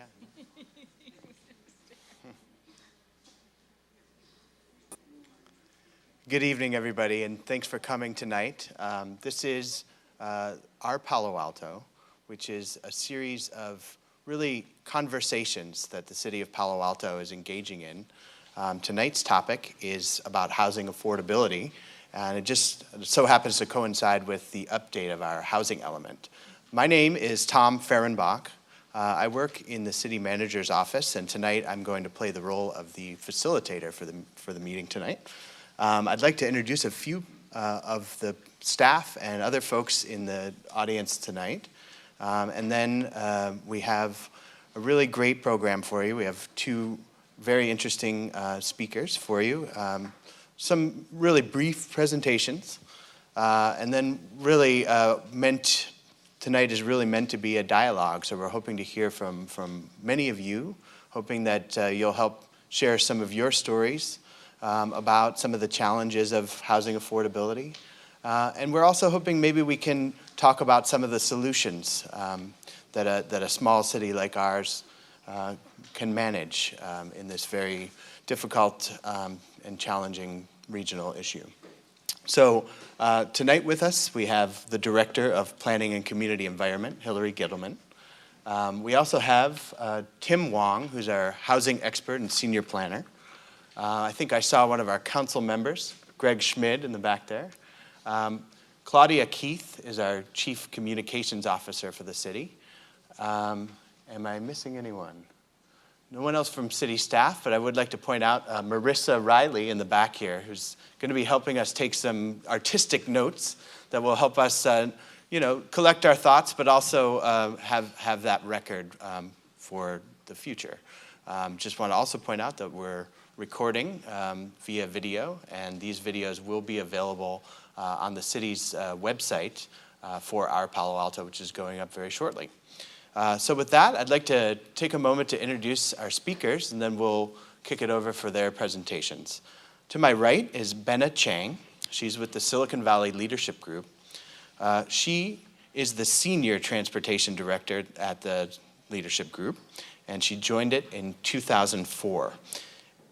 Yeah. Good evening, everybody, and thanks for coming tonight. This is our Palo Alto, which is a series of really conversations that the city of Palo Alto is engaging in. Tonight's topic is about housing affordability, and it just so happens to coincide with the update of our housing element. My name is Tom Fehrenbach. I work in the city manager's office, and tonight I'm going to play the role of the facilitator for the meeting tonight. I'd like to introduce a few of the staff and other folks in the audience tonight. And then we have a really great program for you. We have two very interesting speakers for you. Some really brief presentations. And then really tonight is really meant to be a dialogue. So we're hoping to hear from many of you, hoping that you'll help share some of your stories about some of the challenges of housing affordability. And we're also hoping maybe we can talk about some of the solutions that a small city like ours can manage in this very difficult and challenging regional issue. So tonight with us, we have the Director of Planning and Community Environment, Hillary Gittleman. We also have Tim Wong, who's our housing expert and senior planner. I think I saw one of our council members, Greg Schmid, in the back there. Claudia Keith is our Chief Communications Officer for the city. Am I missing anyone? No one else from city staff, but I would like to point out Marissa Riley in the back here, who's going to be helping us take some artistic notes that will help us, collect our thoughts, but also have that record for the future. Just want to also point out that we're recording via video, and these videos will be available on the city's website for our Palo Alto, which is going up very shortly. So with that, I'd like to take a moment to introduce our speakers, and then we'll kick it over for their presentations. To my right is Benna Chang. She's with the Silicon Valley Leadership Group. She is the Senior Transportation Director at the Leadership Group, and she joined it in 2004.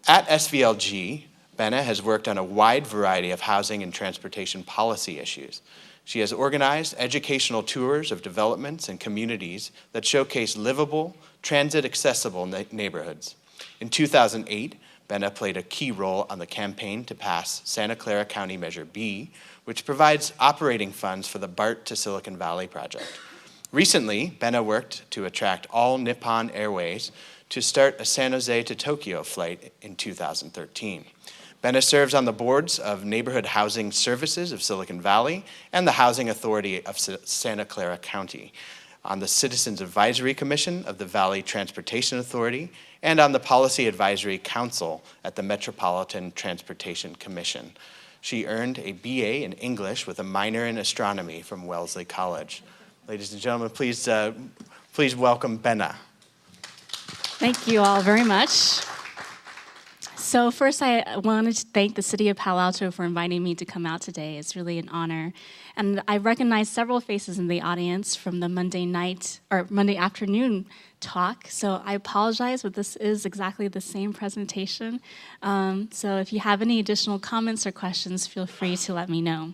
At SVLG, Benna has worked on a wide variety of housing and transportation policy issues. She has organized educational tours of developments and communities that showcase livable, transit-accessible neighborhoods. In 2008, Benna played a key role on the campaign to pass Santa Clara County Measure B, which provides operating funds for the BART to Silicon Valley project. Recently, Benna worked to attract All Nippon Airways to start a San Jose to Tokyo flight in 2013. Benna serves on the boards of Neighborhood Housing Services of Silicon Valley and the Housing Authority of Santa Clara County, on the Citizens Advisory Commission of the Valley Transportation Authority, and on the Policy Advisory Council at the Metropolitan Transportation Commission. She earned a BA in English with a minor in astronomy from Wellesley College. Ladies and gentlemen, please welcome Benna. Thank you all very much. So first, I wanted to thank the City of Palo Alto for inviting me to come out today. It's really an honor. And I recognize several faces in the audience from the Monday afternoon talk. So I apologize, but this is exactly the same presentation. So if you have any additional comments or questions, feel free to let me know.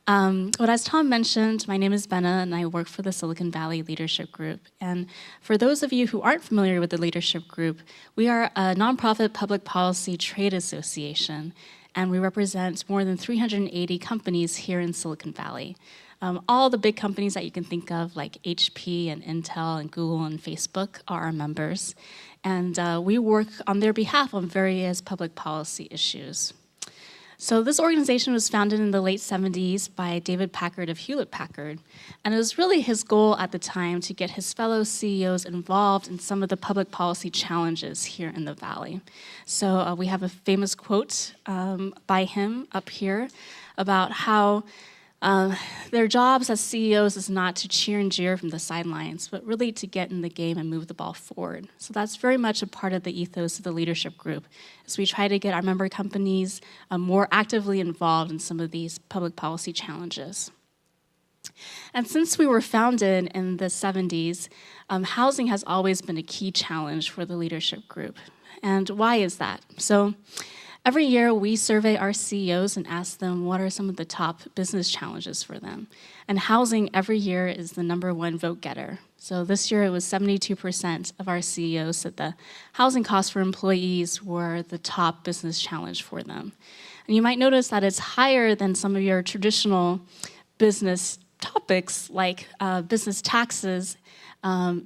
But as Tom mentioned, my name is Benna, and I work for the Silicon Valley Leadership Group. And for those of you who aren't familiar with the Leadership Group, we are a nonprofit public policy trade association, and we represent more than 380 companies here in Silicon Valley. All the big companies that you can think of, like HP and Intel and Google and Facebook, are our members. And we work on their behalf on various public policy issues. So this organization was founded in the late 70s by David Packard of Hewlett-Packard, and it was really his goal at the time to get his fellow CEOs involved in some of the public policy challenges here in the Valley. So we have a famous quote by him up here about how their jobs as CEOs is not to cheer and jeer from the sidelines, but really to get in the game and move the ball forward. So that's very much a part of the ethos of the Leadership Group, as we try to get our member companies more actively involved in some of these public policy challenges. And since we were founded in the 70s, housing has always been a key challenge for the leadership group. And why is that? So every year we survey our CEOs and ask them what are some of the top business challenges for them. And housing every year is the #1 vote getter. So this year it was 72% of our CEOs said the housing costs for employees were the top business challenge for them. And you might notice that it's higher than some of your traditional business topics like business taxes,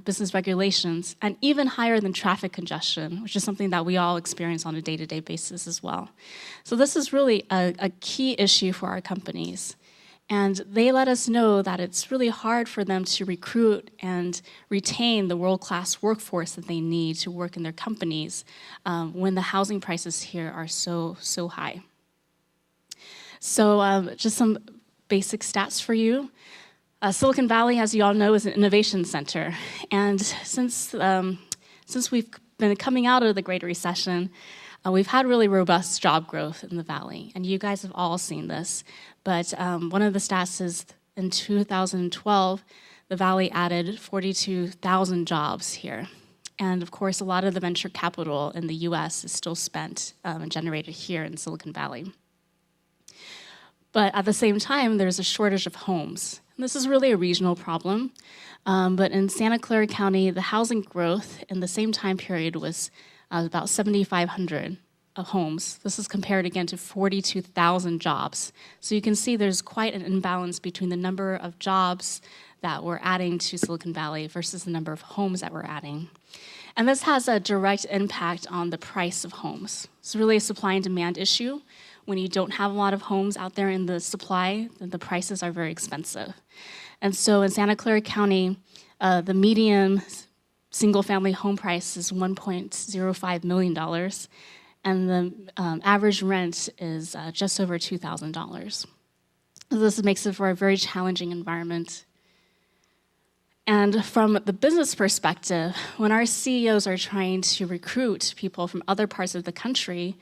business regulations, and even higher than traffic congestion, which is something that we all experience on a day-to-day basis as well. So this is really a key issue for our companies. And they let us know that it's really hard for them to recruit and retain the world-class workforce that they need to work in their companies when the housing prices here are so high. So just some basic stats for you. Silicon Valley, as you all know, is an innovation center. And since we've been coming out of the Great Recession, we've had really robust job growth in the Valley. And you guys have all seen this. But one of the stats is in 2012, the Valley added 42,000 jobs here. And of course, a lot of the venture capital in the US is still spent and generated here in Silicon Valley. But at the same time, there's a shortage of homes. And this is really a regional problem. But in Santa Clara County, the housing growth in the same time period was about 7,500 homes. This is compared again to 42,000 jobs. So you can see there's quite an imbalance between the number of jobs that we're adding to Silicon Valley versus the number of homes that we're adding. And this has a direct impact on the price of homes. It's really a supply and demand issue. When you don't have a lot of homes out there in the supply, then the prices are very expensive. And so in Santa Clara County, the median single-family home price is $1.05 million, and the average rent is just over $2,000. This makes it for a very challenging environment. And from the business perspective, when our CEOs are trying to recruit people from other parts of the country,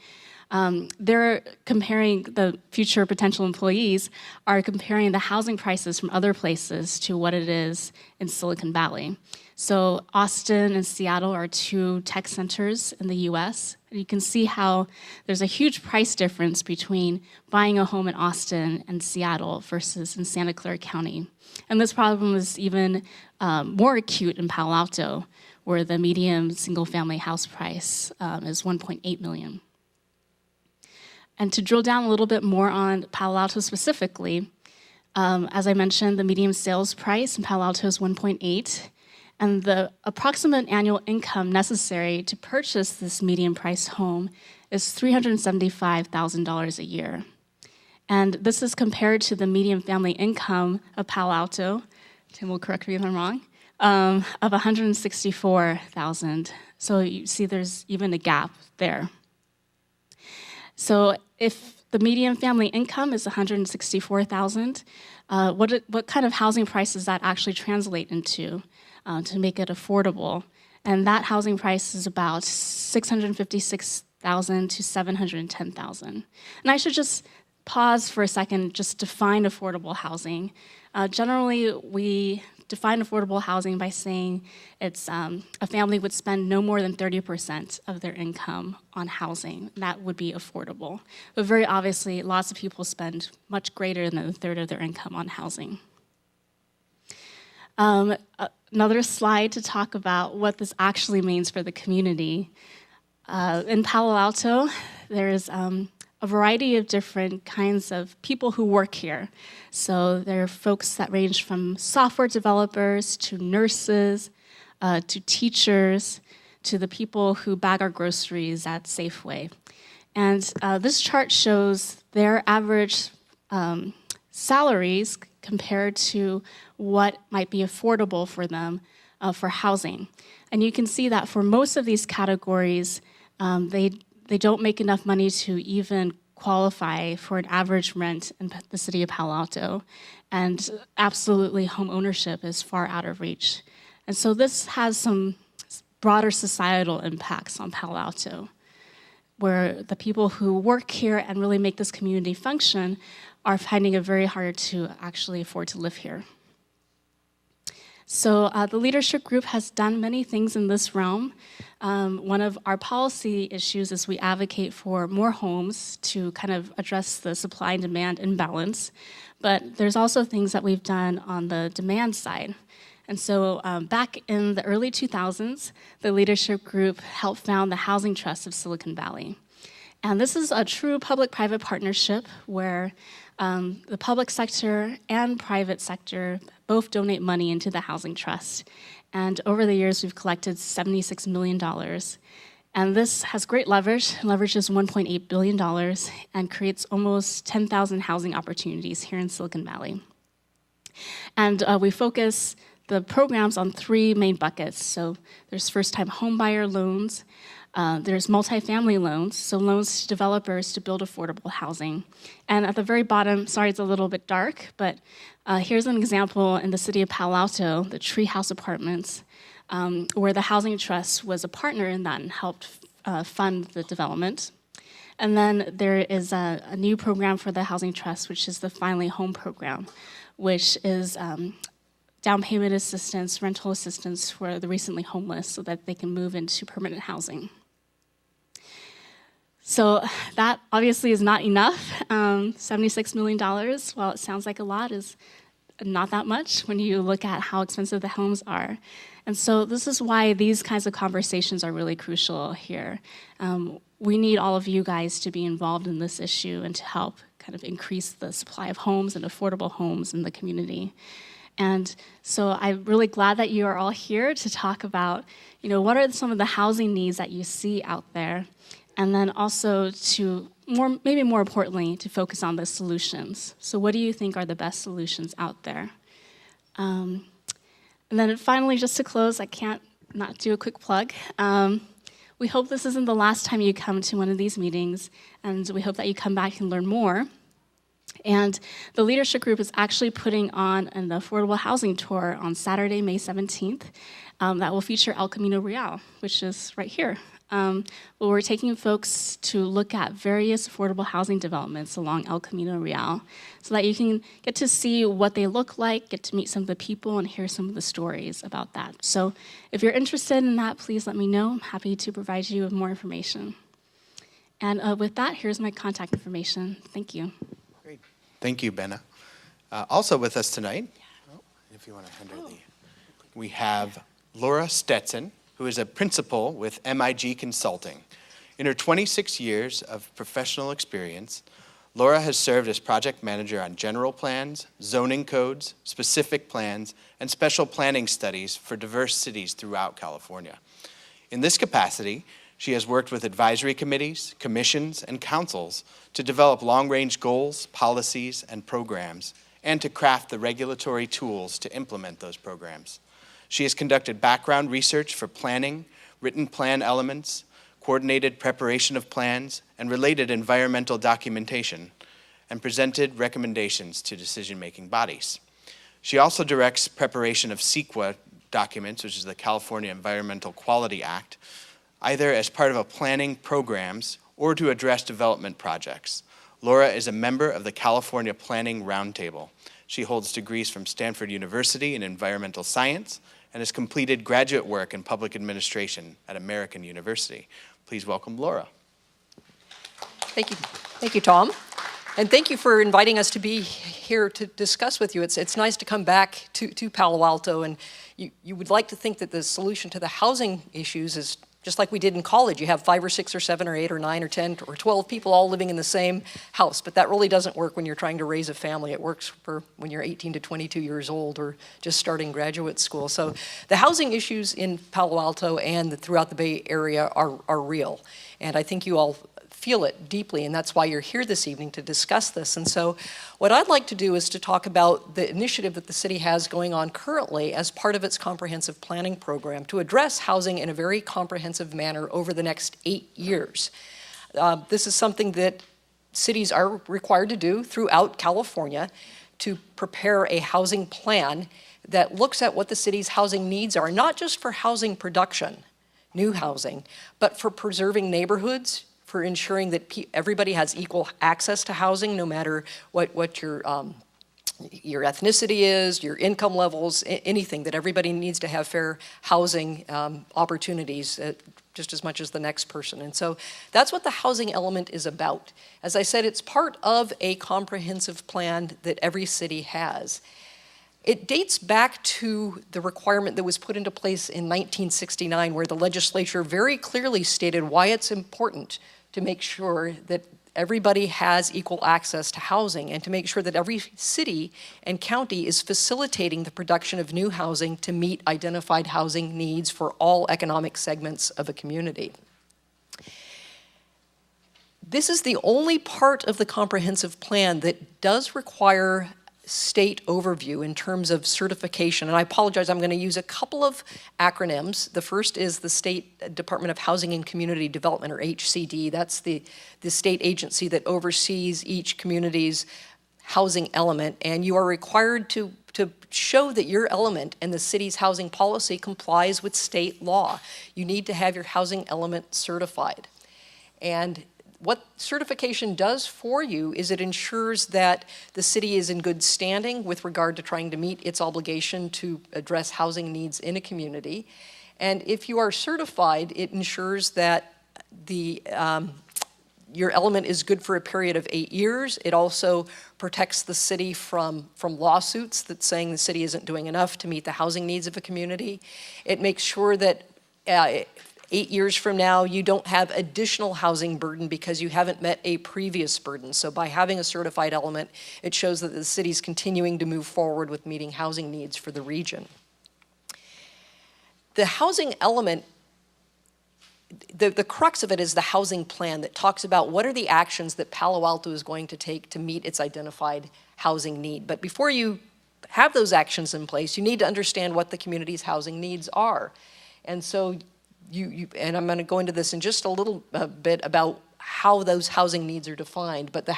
they're comparing the future potential employees are comparing the housing prices from other places to what it is in Silicon Valley. So Austin and Seattle are two tech centers in the US. And you can see how there's a huge price difference between buying a home in Austin and Seattle versus in Santa Clara County. And this problem is even more acute in Palo Alto, where the median single-family house price is $1.8 million. And to drill down a little bit more on Palo Alto specifically, as I mentioned, the median sales price in Palo Alto is 1.8, and the approximate annual income necessary to purchase this median price home is $375,000 a year. And this is compared to the median family income of Palo Alto, Tim will correct me if I'm wrong, of $164,000. So you see there's even a gap there. So if the median family income is $164,000, what kind of housing price does that actually translate into to make it affordable? And that housing price is about $656,000 to $710,000. And I should just pause for a second, just define affordable housing. Generally, we define affordable housing by saying it's a family would spend no more than 30% of their income on housing. That would be affordable. But very obviously, lots of people spend much greater than a third of their income on housing. Another slide to talk about what this actually means for the community. In Palo Alto, there's a variety of different kinds of people who work here. So there are folks that range from software developers to nurses, to teachers, to the people who bag our groceries at Safeway. And this chart shows their average salaries compared to what might be affordable for them for housing. And you can see that for most of these categories, they don't make enough money to even qualify for an average rent in the city of Palo Alto. And absolutely, home ownership is far out of reach. And so this has some broader societal impacts on Palo Alto. where the people who work here and really make this community function are finding it very hard to actually afford to live here. So the leadership group has done many things in this realm. One of our policy issues is we advocate for more homes to kind of address the supply and demand imbalance. But there's also things that we've done on the demand side. And so back in the early 2000s, the leadership group helped found the Housing Trust of Silicon Valley. And this is a true public-private partnership where the public sector and private sector both donate money into the Housing Trust. And over the years, we've collected $76 million. And this has great leverage. Leverage is $1.8 billion and creates almost 10,000 housing opportunities here in Silicon Valley. And we focus the programs on three main buckets. So there's first-time homebuyer loans, there's multifamily loans, so loans to developers to build affordable housing. And at the very bottom, sorry it's a little bit dark, but here's an example in the city of Palo Alto, the Treehouse Apartments, where the Housing Trust was a partner in that and helped fund the development. And then there is a new program for the Housing Trust, which is the Finally Home program, which is down payment assistance, rental assistance for the recently homeless so that they can move into permanent housing. So that obviously is not enough. $76 million, while it sounds like a lot, is not that much when you look at how expensive the homes are. And so this is why these kinds of conversations are really crucial here. We need all of you guys to be involved in this issue and to help kind of increase the supply of homes and affordable homes in the community. And so I'm really glad that you are all here to talk about, what are some of the housing needs that you see out there, and then also to maybe more importantly, to focus on the solutions. So what do you think are the best solutions out there? And then finally, just to close, I can't not do a quick plug. We hope this isn't the last time you come to one of these meetings, and we hope that you come back and learn more. And the leadership group is actually putting on an affordable housing tour on Saturday, May 17th, that will feature El Camino Real, which is right here. Well, we're taking folks to look at various affordable housing developments along El Camino Real so that you can get to see what they look like, get to meet some of the people, and hear some of the stories about that. So if you're interested in that, please let me know. I'm happy to provide you with more information. And with that, here's my contact information. Thank you. Great. Thank you, Benna. Also with us tonight, if you want to handle we have Laura Stetson, who is a principal with MIG Consulting. In her 26 years of professional experience, Laura has served as project manager on general plans, zoning codes, specific plans, and special planning studies for diverse cities throughout California. In this capacity, she has worked with advisory committees, commissions, and councils to develop long-range goals, policies, and programs, and to craft the regulatory tools to implement those programs. She has conducted background research for planning, written plan elements, coordinated preparation of plans, and related environmental documentation, and presented recommendations to decision-making bodies. She also directs preparation of CEQA documents, which is the California Environmental Quality Act, either as part of a planning programs or to address development projects. Laura is a member of the California Planning Roundtable. She holds degrees from Stanford University in environmental science and has completed graduate work in public administration at American University. Please welcome Laura. Thank you. Thank you, Tom. And thank you for inviting us to be here to discuss with you. It's nice to come back to Palo Alto, and you would like to think that the solution to the housing issues is just like we did in college. You have 5 or 6 or 7 or 8 or 9 or 10 or 12 people all living in the same house, but that really doesn't work when you're trying to raise a family. It works for when you're 18 to 22 years old or just starting graduate school. So the housing issues in Palo Alto and throughout the Bay Area are real, and I think you all feel it deeply, and that's why you're here this evening to discuss this. And so what I'd like to do is to talk about the initiative that the city has going on currently as part of its comprehensive planning program to address housing in a very comprehensive manner over the next 8 years. This is something that cities are required to do throughout California to prepare a housing plan that looks at what the city's housing needs are, not just for housing production, new housing, but for preserving neighborhoods, for ensuring that everybody has equal access to housing, no matter what your ethnicity is, your income levels, anything, that everybody needs to have fair housing opportunities just as much as the next person. And so that's what the housing element is about. As I said, it's part of a comprehensive plan that every city has. It dates back to the requirement that was put into place in 1969, where the legislature very clearly stated why it's important to make sure that everybody has equal access to housing, and to make sure that every city and county is facilitating the production of new housing to meet identified housing needs for all economic segments of a community. This is the only part of the comprehensive plan that does require state overview in terms of certification. And I apologize, I'm going to use a couple of acronyms. The first is the State Department of Housing and Community Development, or HCD. That's the state agency that oversees each community's housing element. And you are required to show that your element and the city's housing policy complies with state law. You need to have your housing element certified. And what certification does for you is it ensures that the city is in good standing with regard to trying to meet its obligation to address housing needs in a community. And if you are certified, it ensures that your element is good for a period of 8 years. It also protects the city from lawsuits that's saying the city isn't doing enough to meet the housing needs of a community. It makes sure that 8 years from now, you don't have additional housing burden because you haven't met a previous burden. So by having a certified element, it shows that the city's continuing to move forward with meeting housing needs for the region. The housing element, the crux of it is the housing plan that talks about what are the actions that Palo Alto is going to take to meet its identified housing need. But before you have those actions in place, you need to understand what the community's housing needs are. And so and I'm going to go into this in just a little bit about how those housing needs are defined, but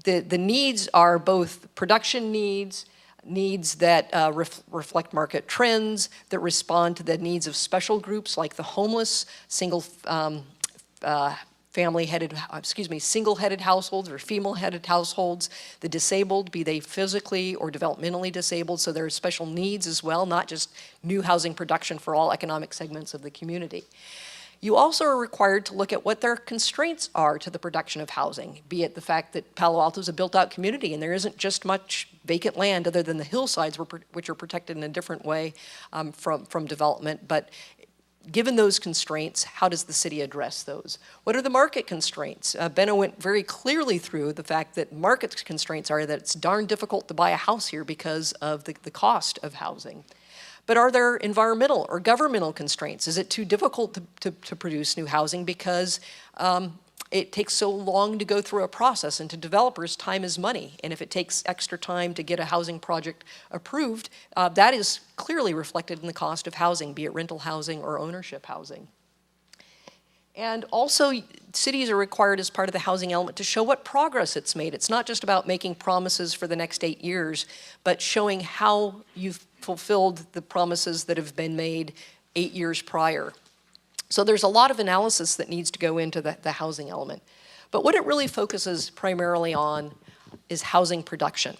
the needs are both production needs that reflect market trends, that respond to the needs of special groups like the homeless, single-headed households or female-headed households, the disabled, be they physically or developmentally disabled, so there are special needs as well, not just new housing production for all economic segments of the community. You also are required to look at what their constraints are to the production of housing, be it the fact that Palo Alto is a built-out community and there isn't just much vacant land other than the hillsides, which are protected in a different way from development, but given those constraints, how does the city address those? What are the market constraints? Benno went very clearly through the fact that market constraints are that it's darn difficult to buy a house here because of the cost of housing. But are there environmental or governmental constraints? Is it too difficult to produce new housing because it takes so long to go through a process, and to developers, time is money. And if it takes extra time to get a housing project approved, that is clearly reflected in the cost of housing, be it rental housing or ownership housing. And also, cities are required as part of the housing element to show what progress it's made. It's not just about making promises for the next 8 years, but showing how you've fulfilled the promises that have been made 8 years prior. So there's a lot of analysis that needs to go into the housing element. But what it really focuses primarily on is housing production.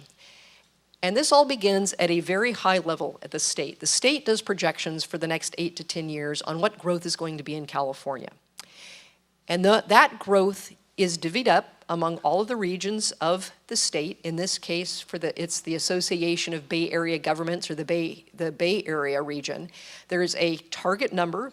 And this all begins at a very high level at the state. The state does projections for the next 8 to 10 years on what growth is going to be in California. And that growth is divvied up among all of the regions of the state. In this case, it's the Association of Bay Area Governments, or the Bay Area region. There is a target number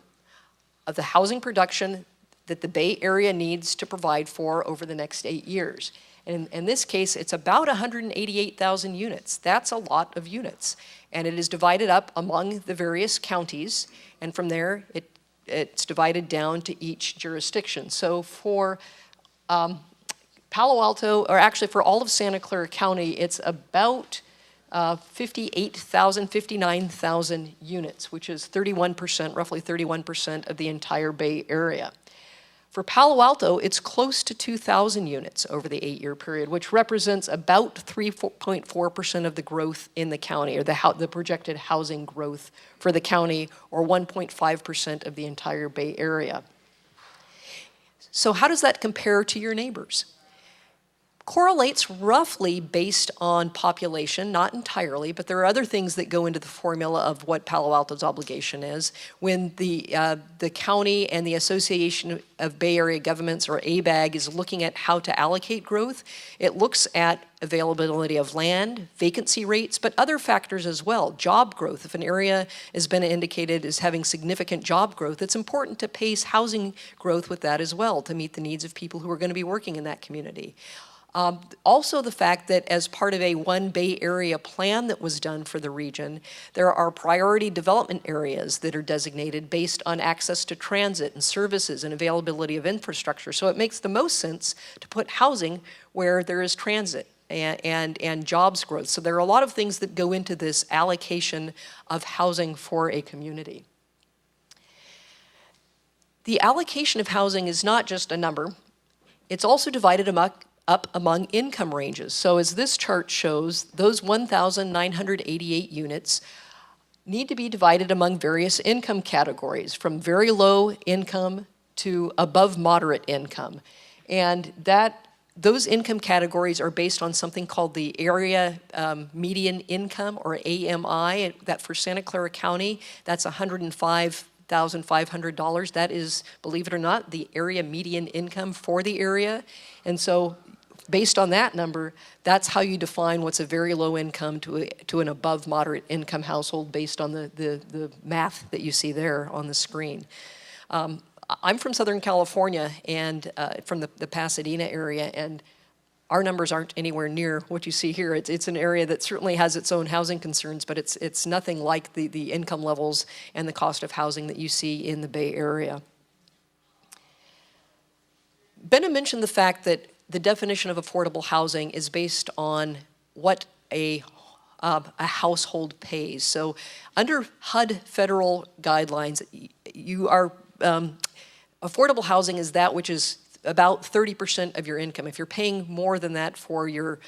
of the housing production that the Bay Area needs to provide for over the next 8 years. And in this case, it's about 188,000 units. That's a lot of units. And it is divided up among the various counties, and from there, it's divided down to each jurisdiction. So for Palo Alto, or actually for all of Santa Clara County, it's about 59,000 units, which is 31%, roughly 31% of the entire Bay Area. For Palo Alto, it's close to 2,000 units over the 8-year period, which represents about 3.4% of the growth in the county, or the projected housing growth for the county, or 1.5% of the entire Bay Area. So how does that compare to your neighbors? Correlates roughly based on population, not entirely, but there are other things that go into the formula of what Palo Alto's obligation is. When the county and the Association of Bay Area Governments, or ABAG, is looking at how to allocate growth, it looks at availability of land, vacancy rates, but other factors as well. Job growth. If an area has been indicated as having significant job growth, it's important to pace housing growth with that as well to meet the needs of people who are going to be working in that community. Also the fact that as part of a One Bay Area plan that was done for the region, there are priority development areas that are designated based on access to transit and services and availability of infrastructure. So it makes the most sense to put housing where there is transit and jobs growth. So there are a lot of things that go into this allocation of housing for a community. The allocation of housing is not just a number. It's also divided up among income ranges. So as this chart shows, those 1,988 units need to be divided among various income categories, from very low income to above moderate income. And those income categories are based on something called the Area Median Income, or AMI. That for Santa Clara County, that's $105,500. That is, believe it or not, the area median income for the area. And so based on that number, that's how you define what's a very low income to an above moderate income household based on the math that you see there on the screen. I'm from Southern California and from the Pasadena area, and our numbers aren't anywhere near what you see here. It's an area that certainly has its own housing concerns, but it's nothing like the income levels and the cost of housing that you see in the Bay Area. Benna mentioned the fact that the definition of affordable housing is based on what a household pays. So under HUD federal guidelines, affordable housing is that which is about 30% of your income. If you're paying more than that for your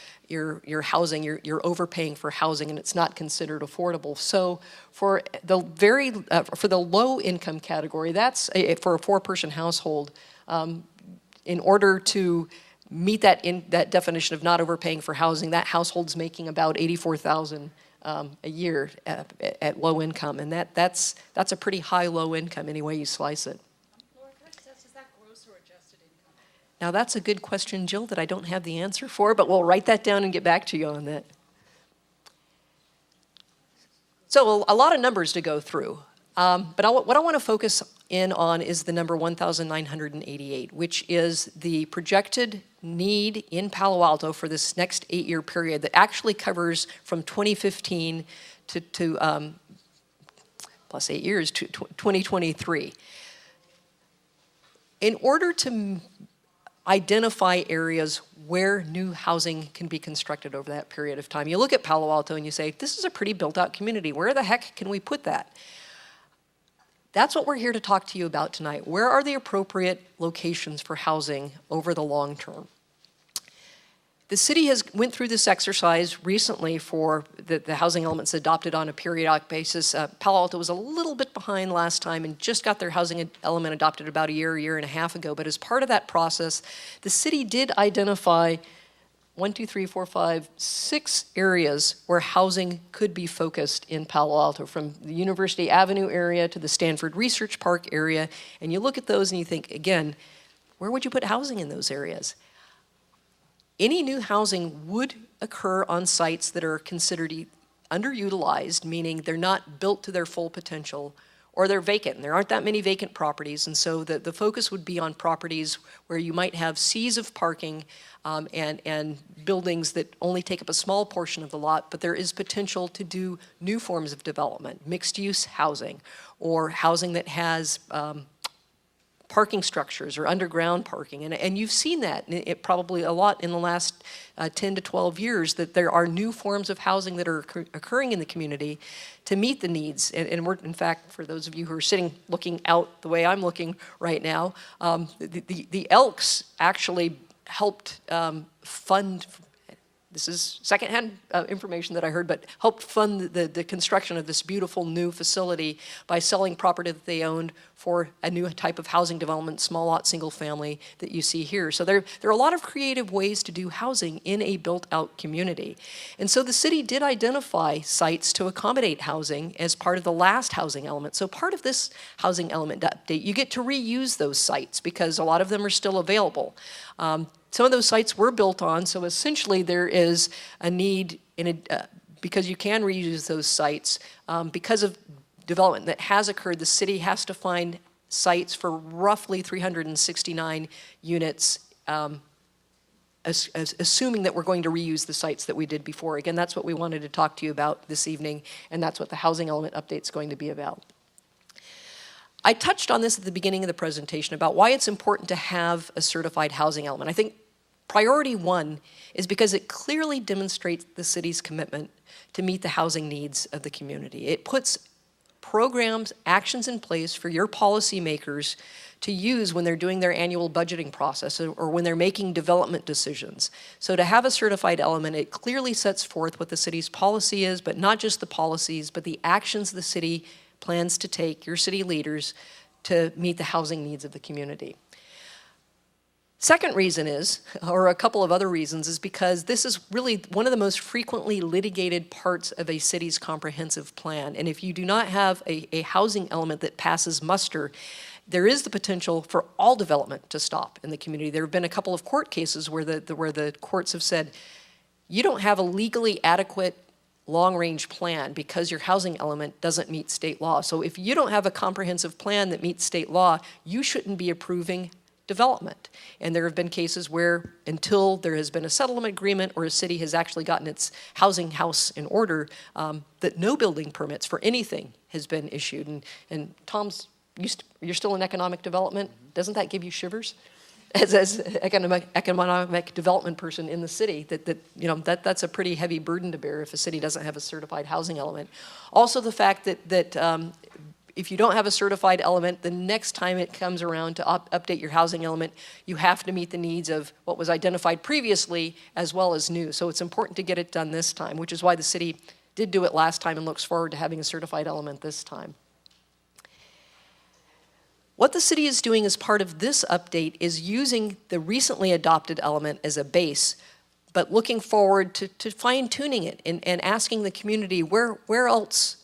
housing, you're overpaying for housing, and it's not considered affordable. So for the low income category, that's for a 4-person household. In order to meet that definition of not overpaying for housing, that household's making about $84,000 a year at low income, and that's a pretty high low income any way you slice it. Laura, can I just ask, is that gross or adjusted income? Now that's a good question, Jill, that I don't have the answer for, but we'll write that down and get back to you on that. So a lot of numbers to go through, but what I want to focus in on is the number 1,988, which is the projected need in Palo Alto for this next 8-year period that actually covers from 2015 to plus 8 years to 2023. In order to identify areas where new housing can be constructed over that period of time, you look at Palo Alto and you say, this is a pretty built out community. Where the heck can we put that? That's what we're here to talk to you about tonight. Where are the appropriate locations for housing over the long term? The city has went through this exercise recently for the housing elements adopted on a periodic basis. Palo Alto was a little bit behind last time and just got their housing element adopted about a year and a half ago. But as part of that process, the city did identify 6 areas where housing could be focused in Palo Alto, from the University Avenue area to the Stanford Research Park area. And you look at those and you think, again, where would you put housing in those areas? Any new housing would occur on sites that are considered underutilized, meaning they're not built to their full potential, or they're vacant. There aren't that many vacant properties, and so the focus would be on properties where you might have seas of parking and buildings that only take up a small portion of the lot, but there is potential to do new forms of development, mixed-use housing, or housing that has parking structures or underground parking. And you've seen that probably a lot in the last 10 to 12 years, that there are new forms of housing that are occurring in the community to meet the needs. And we're, in fact, for those of you who are sitting looking out the way I'm looking right now, the Elks actually helped fund this is secondhand information that I heard, but helped fund the construction of this beautiful new facility by selling property that they owned for a new type of housing development, small lot, single family that you see here. So there are a lot of creative ways to do housing in a built-out community. And so the city did identify sites to accommodate housing as part of the last housing element. So part of this housing element update, you get to reuse those sites because a lot of them are still available. Some of those sites were built on, so essentially there is a need because you can reuse those sites. Because of development that has occurred, the city has to find sites for roughly 369 units, assuming that we're going to reuse the sites that we did before. Again, that's what we wanted to talk to you about this evening, and that's what the housing element update is going to be about. I touched on this at the beginning of the presentation about why it's important to have a certified housing element. I think priority one is because it clearly demonstrates the city's commitment to meet the housing needs of the community. It puts programs, actions in place for your policymakers to use when they're doing their annual budgeting process or when they're making development decisions. So to have a certified element, it clearly sets forth what the city's policy is, but not just the policies, but the actions the city plans to take, your city leaders, to meet the housing needs of the community. Second reason is, or a couple of other reasons, is because this is really one of the most frequently litigated parts of a city's comprehensive plan. And if you do not have a housing element that passes muster, there is the potential for all development to stop in the community. There have been a couple of court cases where the courts have said, you don't have a legally adequate long-range plan because your housing element doesn't meet state law. So if you don't have a comprehensive plan that meets state law, you shouldn't be approving development. And there have been cases where until there has been a settlement agreement or a city has actually gotten its housing house in order, that no building permits for anything has been issued. And Tom's, you're still in economic development. Doesn't that give you shivers? As economic development person in the city, that's a pretty heavy burden to bear if a city doesn't have a certified housing element. Also the fact that if you don't have a certified element, the next time it comes around to update your housing element, you have to meet the needs of what was identified previously as well as new. So it's important to get it done this time, which is why the city did do it last time and looks forward to having a certified element this time. What the city is doing as part of this update is using the recently adopted element as a base, but looking forward to fine-tuning it and asking the community where else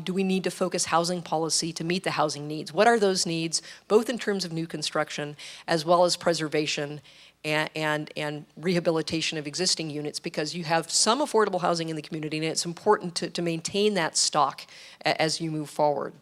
do we need to focus housing policy to meet the housing needs? What are those needs, both in terms of new construction as well as preservation and rehabilitation of existing units, because you have some affordable housing in the community and it's important to maintain that stock as you move forward.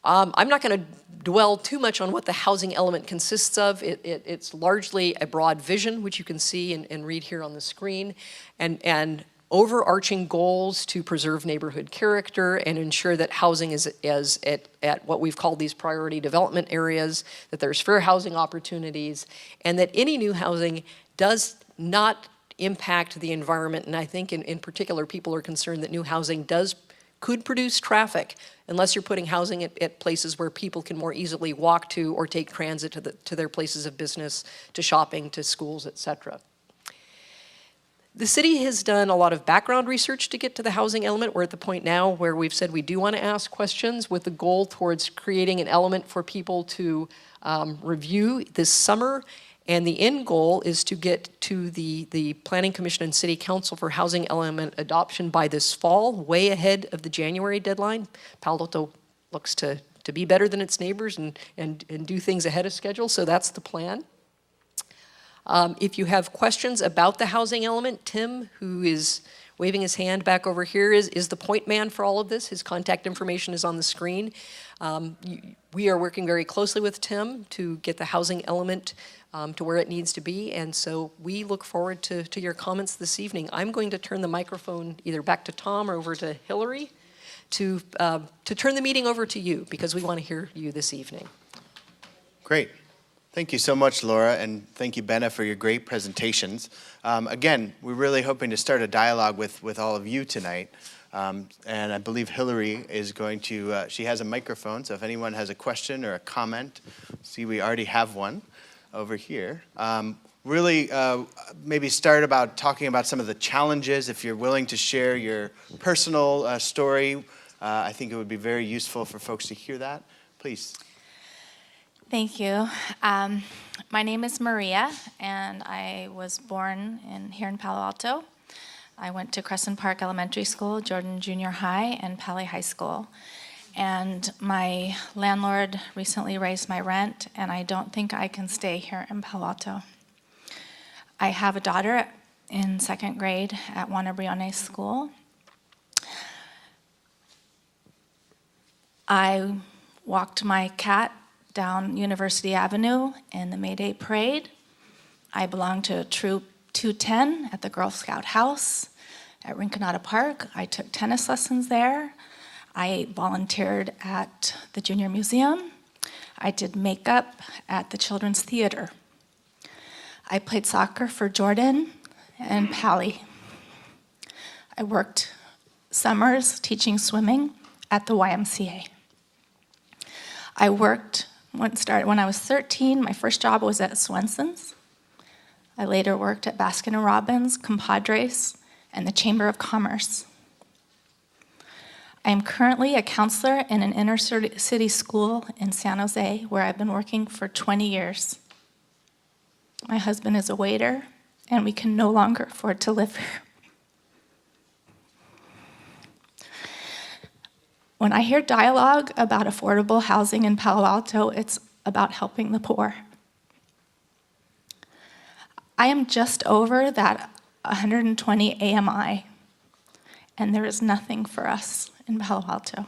I'm not going to dwell too much on what the housing element consists of. It's largely a broad vision, which you can see and read here on the screen, and overarching goals to preserve neighborhood character and ensure that housing is at what we've called these priority development areas, that there's fair housing opportunities, and that any new housing does not impact the environment. And I think in particular, people are concerned that new housing could produce traffic unless you're putting housing at places where people can more easily walk to or take transit to their places of business, to shopping, to schools, etc. The city has done a lot of background research to get to the housing element. We're at the point now where we've said we do want to ask questions with the goal towards creating an element for people to review this summer. And the end goal is to get to the Planning Commission and City Council for housing element adoption by this fall, way ahead of the January deadline. Palo looks to be better than its neighbors and do things ahead of schedule, so that's the plan. If you have questions about the housing element, Tim, who is waving his hand back over here, is the point man for all of this. His contact information is on the screen. We are working very closely with Tim to get the housing element to where it needs to be, and so we look forward to your comments this evening. I'm going to turn the microphone either back to Tom or over to Hillary to turn the meeting over to you, because we want to hear you this evening. Great. Thank you so much, Laura, and thank you, Benna, for your great presentations. Again, we're really hoping to start a dialogue with all of you tonight. And I believe Hillary is going to, she has a microphone, so if anyone has a question or a comment, see we already have one over here. really maybe start about talking about some of the challenges. If you're willing to share your personal story, I think it would be very useful for folks to hear that. Please. Thank you. My name is Maria, and I was born here in Palo Alto. I went to Crescent Park Elementary School, Jordan Junior High, and Pali High School. And my landlord recently raised my rent, and I don't think I can stay here in Palo Alto. I have a daughter in second grade at Juan Abriones School. I walked my cat down University Avenue in the May Day Parade. I belong to Troop 210 at the Girl Scout House at Rinconada Park. I took tennis lessons there. I volunteered at the Junior Museum. I did makeup at the Children's Theater. I played soccer for Jordan and Pali. I worked summers teaching swimming at the YMCA. I worked when I was 13. My first job was at Swenson's. I later worked at Baskin & Robbins, Compadres, and the Chamber of Commerce. I am currently a counselor in an inner city school in San Jose, where I've been working for 20 years. My husband is a waiter, and we can no longer afford to live here. When I hear dialogue about affordable housing in Palo Alto, it's about helping the poor. I am just over that 120 AMI, and there is nothing for us in Palo Alto.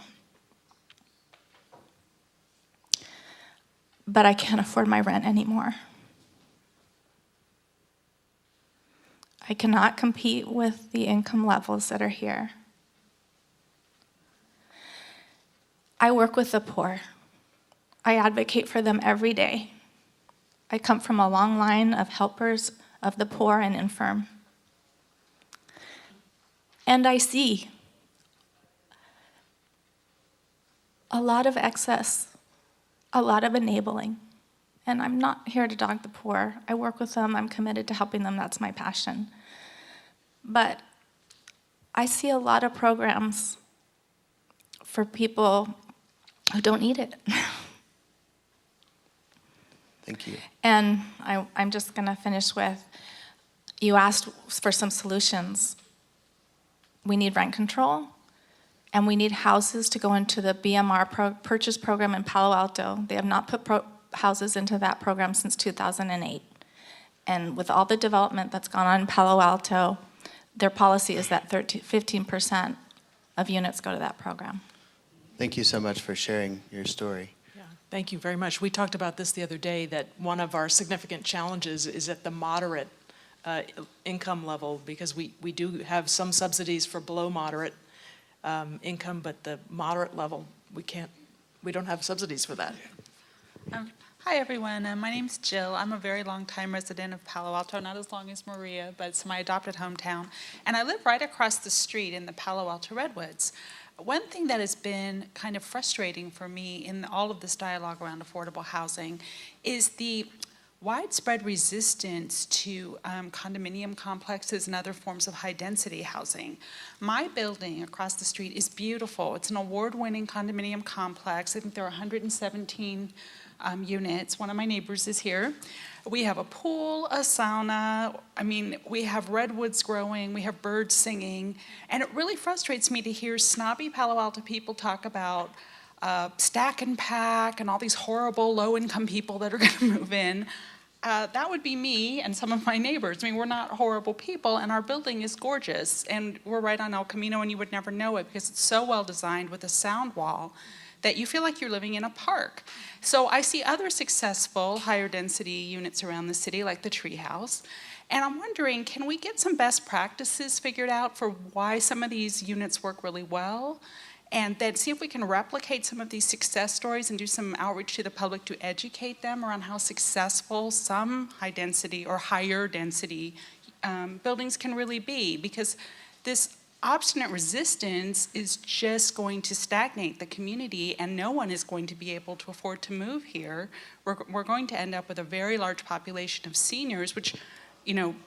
But I can't afford my rent anymore. I cannot compete with the income levels that are here. I work with the poor. I advocate for them every day. I come from a long line of helpers of the poor and infirm. And I see a lot of excess, a lot of enabling. And I'm not here to dog the poor. I work with them, I'm committed to helping them, that's my passion. But I see a lot of programs for people who don't need it. Thank you. And I'm just gonna finish with, you asked for some solutions. We need rent control, and we need houses to go into the BMR purchase program in Palo Alto. They have not put houses into that program since 2008. And with all the development that's gone on in Palo Alto, their policy is that 15% of units go to that program. Thank you so much for sharing your story. Yeah, thank you very much. We talked about this the other day, that one of our significant challenges is at the moderate income level, because we do have some subsidies for below moderate income, but the moderate level, we don't have subsidies for that. Hi, everyone. My name's Jill. I'm a very long-time resident of Palo Alto, not as long as Maria, but it's my adopted hometown. And I live right across the street in the Palo Alto Redwoods. One thing that has been kind of frustrating for me in all of this dialogue around affordable housing is the widespread resistance to condominium complexes and other forms of high-density housing. My building across the street is beautiful. It's an award-winning condominium complex. I think there are 117 units. One of my neighbors is here. We have a pool, a sauna. I mean, we have redwoods growing. We have birds singing. And it really frustrates me to hear snobby Palo Alto people talk about stack and pack and all these horrible low-income people that are going to move in. That would be me and some of my neighbors. I mean, we're not horrible people, and our building is gorgeous. And we're right on El Camino, and you would never know it because it's so well designed with a sound wall that you feel like you're living in a park. So I see other successful higher density units around the city, like the Treehouse. And I'm wondering, can we get some best practices figured out for why some of these units work really well? And then see if we can replicate some of these success stories and do some outreach to the public to educate them around how successful some high density or higher density buildings can really be. Because this obstinate resistance is just going to stagnate the community, and no one is going to be able to afford to move here. We're going to end up with a very large population of seniors, which,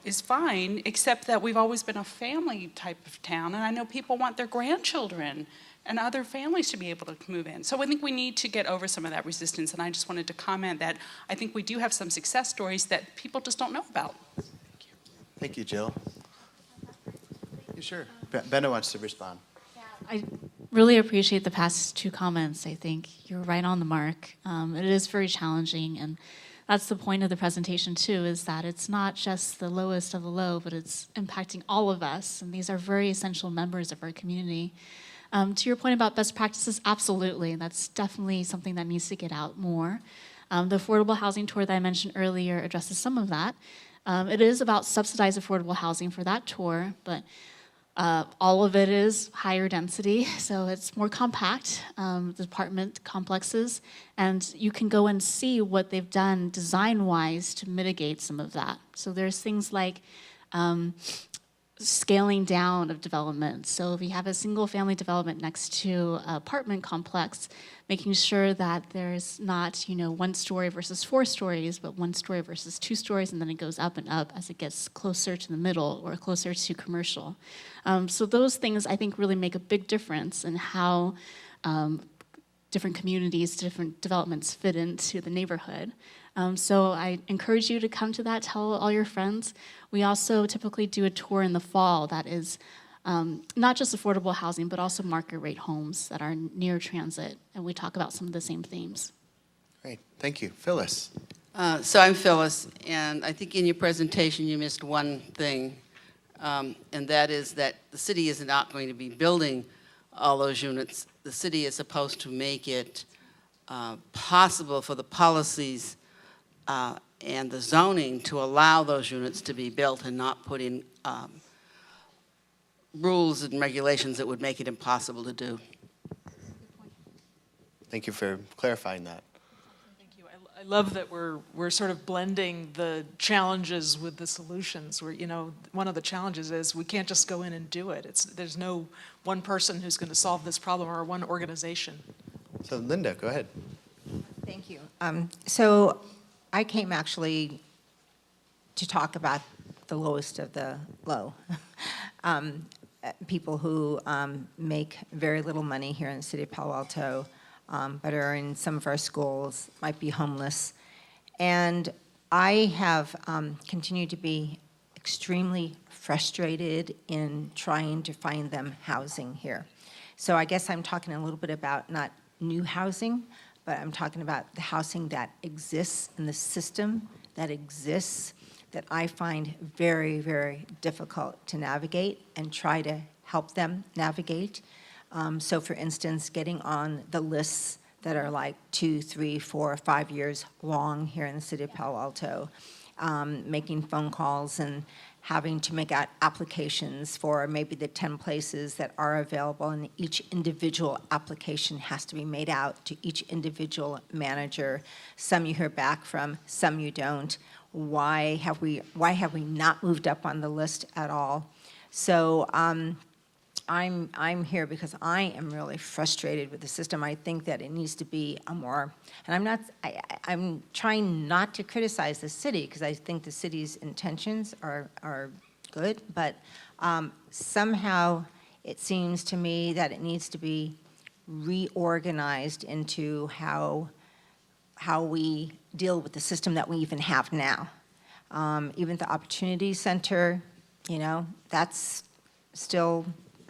is fine, except that we've always been a family type of town, and I know people want their grandchildren and other families to be able to move in. So I think we need to get over some of that resistance, and I just wanted to comment that I think we do have some success stories that people just don't know about. Thank you, Jill. Yeah, sure. Benno wants to respond. I really appreciate the past two comments. I think you're right on the mark. It is very challenging, and that's the point of the presentation too, is that it's not just the lowest of the low, but it's impacting all of us, and these are very essential members of our community. To your point about best practices, absolutely, that's definitely something that needs to get out more. The affordable housing tour that I mentioned earlier addresses some of that. It is about subsidized affordable housing for that tour, but all of it is higher density, so it's more compact, the apartment complexes, and you can go and see what they've done design-wise to mitigate some of that. So there's things like scaling down of development. So if you have a single-family development next to an apartment complex, making sure that there's not, 1 story versus 4 stories, but 1 story versus 2 stories, and then it goes up and up as it gets closer to the middle or closer to commercial. So those things, I think, really make a big difference in how different communities, different developments fit into the neighborhood. So I encourage you to come to that, tell all your friends. We also typically do a tour in the fall that is not just affordable housing, but also market rate homes that are near transit, and we talk about some of the same themes. Great, thank you. Phyllis. So I'm Phyllis, and I think in your presentation you missed one thing, and that is that the city is not going to be building all those units. The city is supposed to make it possible for the policies and the zoning to allow those units to be built and not put in rules and regulations that would make it impossible to do. Thank you for clarifying that. Thank you. I love that we're sort of blending the challenges with the solutions. One of the challenges is we can't just go in and do it. There's no one person who's going to solve this problem or one organization. So Linda, go ahead. Thank you. So I came actually to talk about the lowest of the low. People who make very little money here in the city of Palo Alto, but are in some of our schools, might be homeless. And I have continued to be extremely frustrated in trying to find them housing here. So I guess I'm talking a little bit about not new housing, but I'm talking about the housing that exists in the system that exists that I find very, very difficult to navigate and try to help them navigate. So for instance, getting on the lists that are like 2, 3, 4, 5 years long here in the city of Palo Alto, making phone calls and having to make out applications for maybe the 10 places that are available, and each individual application has to be made out to each individual manager. Some you hear back from, some you don't. Why have we not moved up on the list at all? So I'm here because I am really frustrated with the system. I think that it needs to be a more, and I'm trying not to criticize the city because I think the city's intentions are good, but somehow it seems to me that it needs to be reorganized into how we deal with the system that we even have now. Even the Opportunity Center, that's still,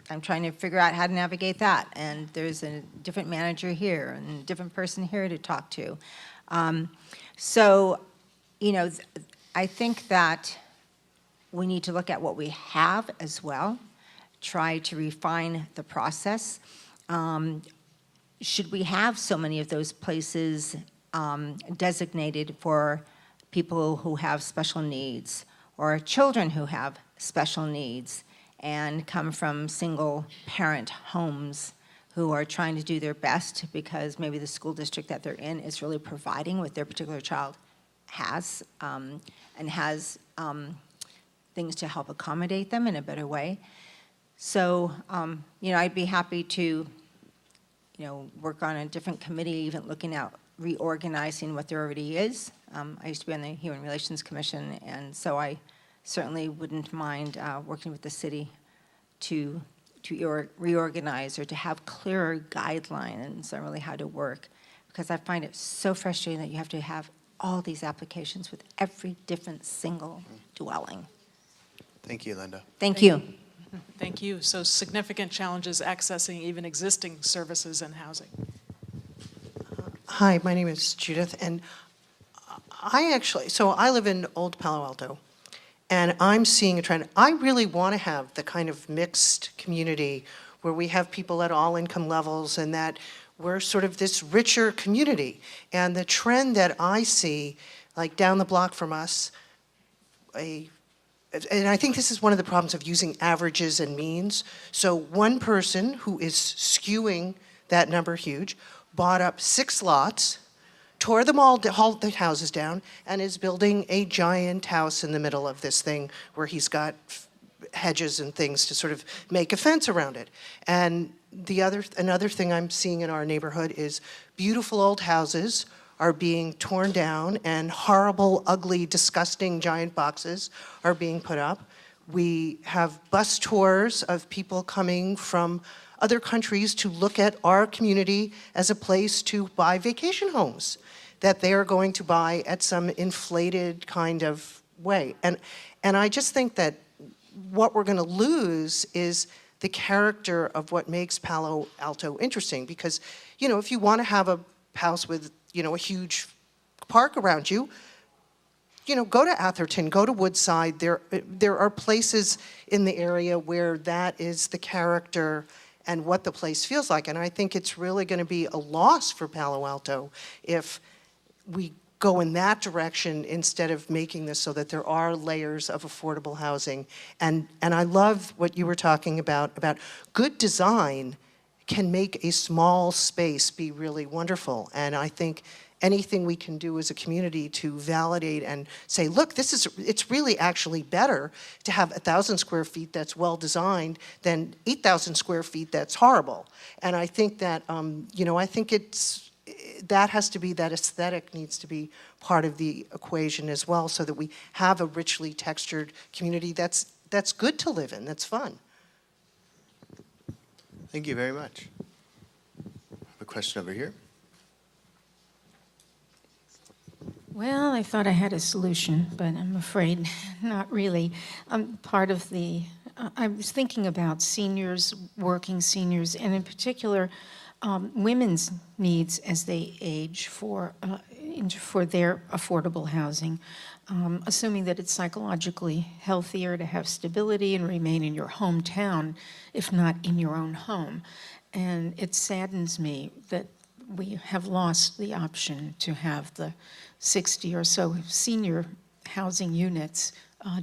I'm trying to figure out how to navigate that. And there's a different manager here and a different person here to talk to. So, I think that we need to look at what we have as well, try to refine the process. Should we have so many of those places designated for people who have special needs or children who have special needs and come from single parent homes who are trying to do their best because maybe the school district that they're in is really providing what their particular child has and has things to help accommodate them in a better way. So, I'd be happy to, work on a different committee, even looking at reorganizing what there already is. I used to be on the Human Relations Commission, and so I certainly wouldn't mind working with the city to reorganize or to have clearer guidelines on really how to work, because I find it so frustrating that you have to have all these applications with every different single dwelling. Thank you, Linda. Thank you. Thank you. So significant challenges accessing even existing services and housing. Hi, my name is Judith, and I live in Old Palo Alto, and I'm seeing a trend. I really want to have the kind of mixed community where we have people at all income levels and that we're sort of this richer community. And the trend that I see, like down the block from us, and I think this is one of the problems of using averages and means. So one person who is skewing that number huge bought up 6 lots, tore them all the houses down, and is building a giant house in the middle of this thing where he's got hedges and things to sort of make a fence around it. And another thing I'm seeing in our neighborhood is beautiful old houses are being torn down, and horrible, ugly, disgusting giant boxes are being put up. We have bus tours of people coming from other countries to look at our community as a place to buy vacation homes that they are going to buy at some inflated kind of way. And I just think that what we're going to lose is the character of what makes Palo Alto interesting. Because, if you want to have a house with, a huge park around you, go to Atherton, go to Woodside. There are places in the area where that is the character and what the place feels like. And I think it's really going to be a loss for Palo Alto if we go in that direction instead of making this so that there are layers of affordable housing. And I love what you were talking about good design can make a small space be really wonderful. And I think anything we can do as a community to validate and say, look, it's really actually better to have 1,000 square feet that's well designed than 8,000 square feet that's horrible. And I think that, that aesthetic needs to be part of the equation as well, so that we have a richly textured community that's good to live in, that's fun. Thank you very much. I have a question over here. Well, I thought I had a solution, but I'm afraid not really. Part of I was thinking about seniors, working seniors, and in particular, women's needs as they age for their affordable housing, assuming that it's psychologically healthier to have stability and remain in your hometown, if not in your own home. And it saddens me that we have lost the option to have the 60 or so senior housing units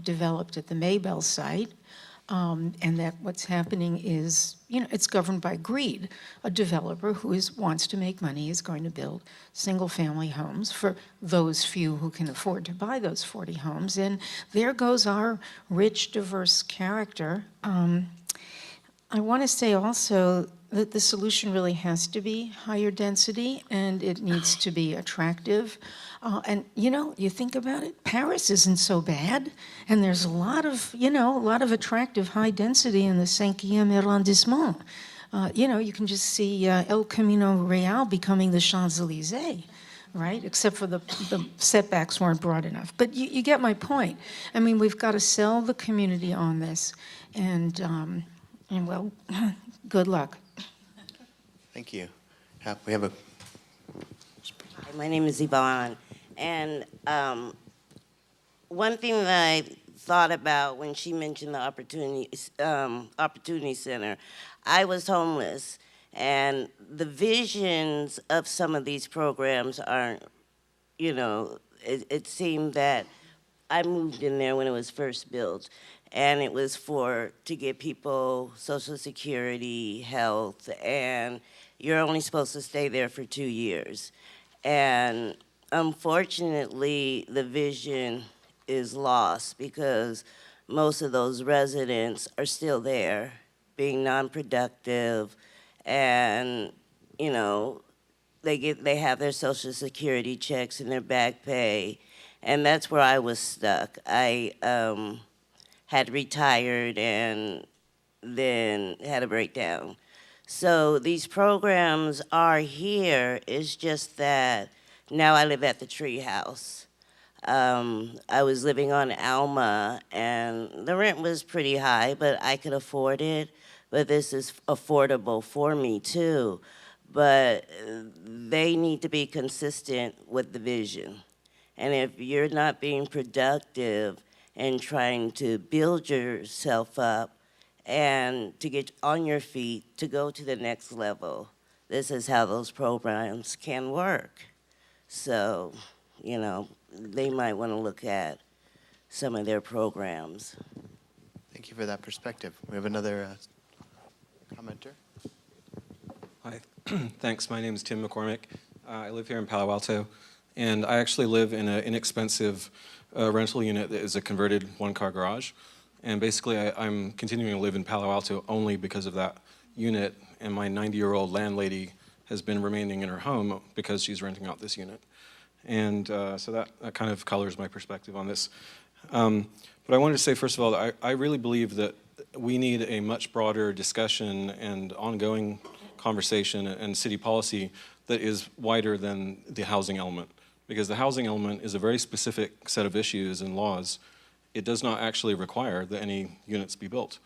developed at the Maybell site, and that what's happening is, it's governed by greed. A developer who wants to make money is going to build single-family homes for those few who can afford to buy those 40 homes, and there goes our rich, diverse character. I want to say also that the solution really has to be higher density, and it needs to be attractive. And you think about it, Paris isn't so bad, and there's a lot of attractive high density in the 5e arrondissement. You can just see El Camino Real becoming the Champs-Élysées, right? Except for the setbacks weren't broad enough. But you get my point. I mean, we've got to sell the community on this, and well, good luck. Thank you. We have a... Hi, my name is Yvonne, and one thing that I thought about when she mentioned the Opportunity Center, I was homeless, and the visions of some of these programs aren't, it seemed that I moved in there when it was first built, and it was to give people Social Security, health, and you're only supposed to stay there for 2 years. And unfortunately, the vision is lost because most of those residents are still there being non-productive, and, you know, they have their Social Security checks and their back pay, and that's where I was stuck. I had retired and then had a breakdown. So these programs are here. It's just that now I live at the tree house. I was living on Alma, and the rent was pretty high, but I could afford it. But this is affordable for me too. But they need to be consistent with the vision. And if you're not being productive and trying to build yourself up and to get on your feet to go to the next level, this is how those programs can work. So, you know, they might want to look at some of their programs. Thank you for that perspective. We have another commenter. Hi, thanks. My name is Tim McCormick. I live here in Palo Alto, and I actually live in an inexpensive rental unit that is a converted one-car garage. And basically, I'm continuing to live in Palo Alto only because of that unit, and my 90-year-old landlady has been remaining in her home because she's renting out this unit. And so that kind of colors my perspective on this. But I wanted to say, first of all, I really believe that we need a much broader discussion and ongoing conversation and city policy that is wider than the housing element. Because the housing element is a very specific set of issues and laws. It does not actually require that any units be built.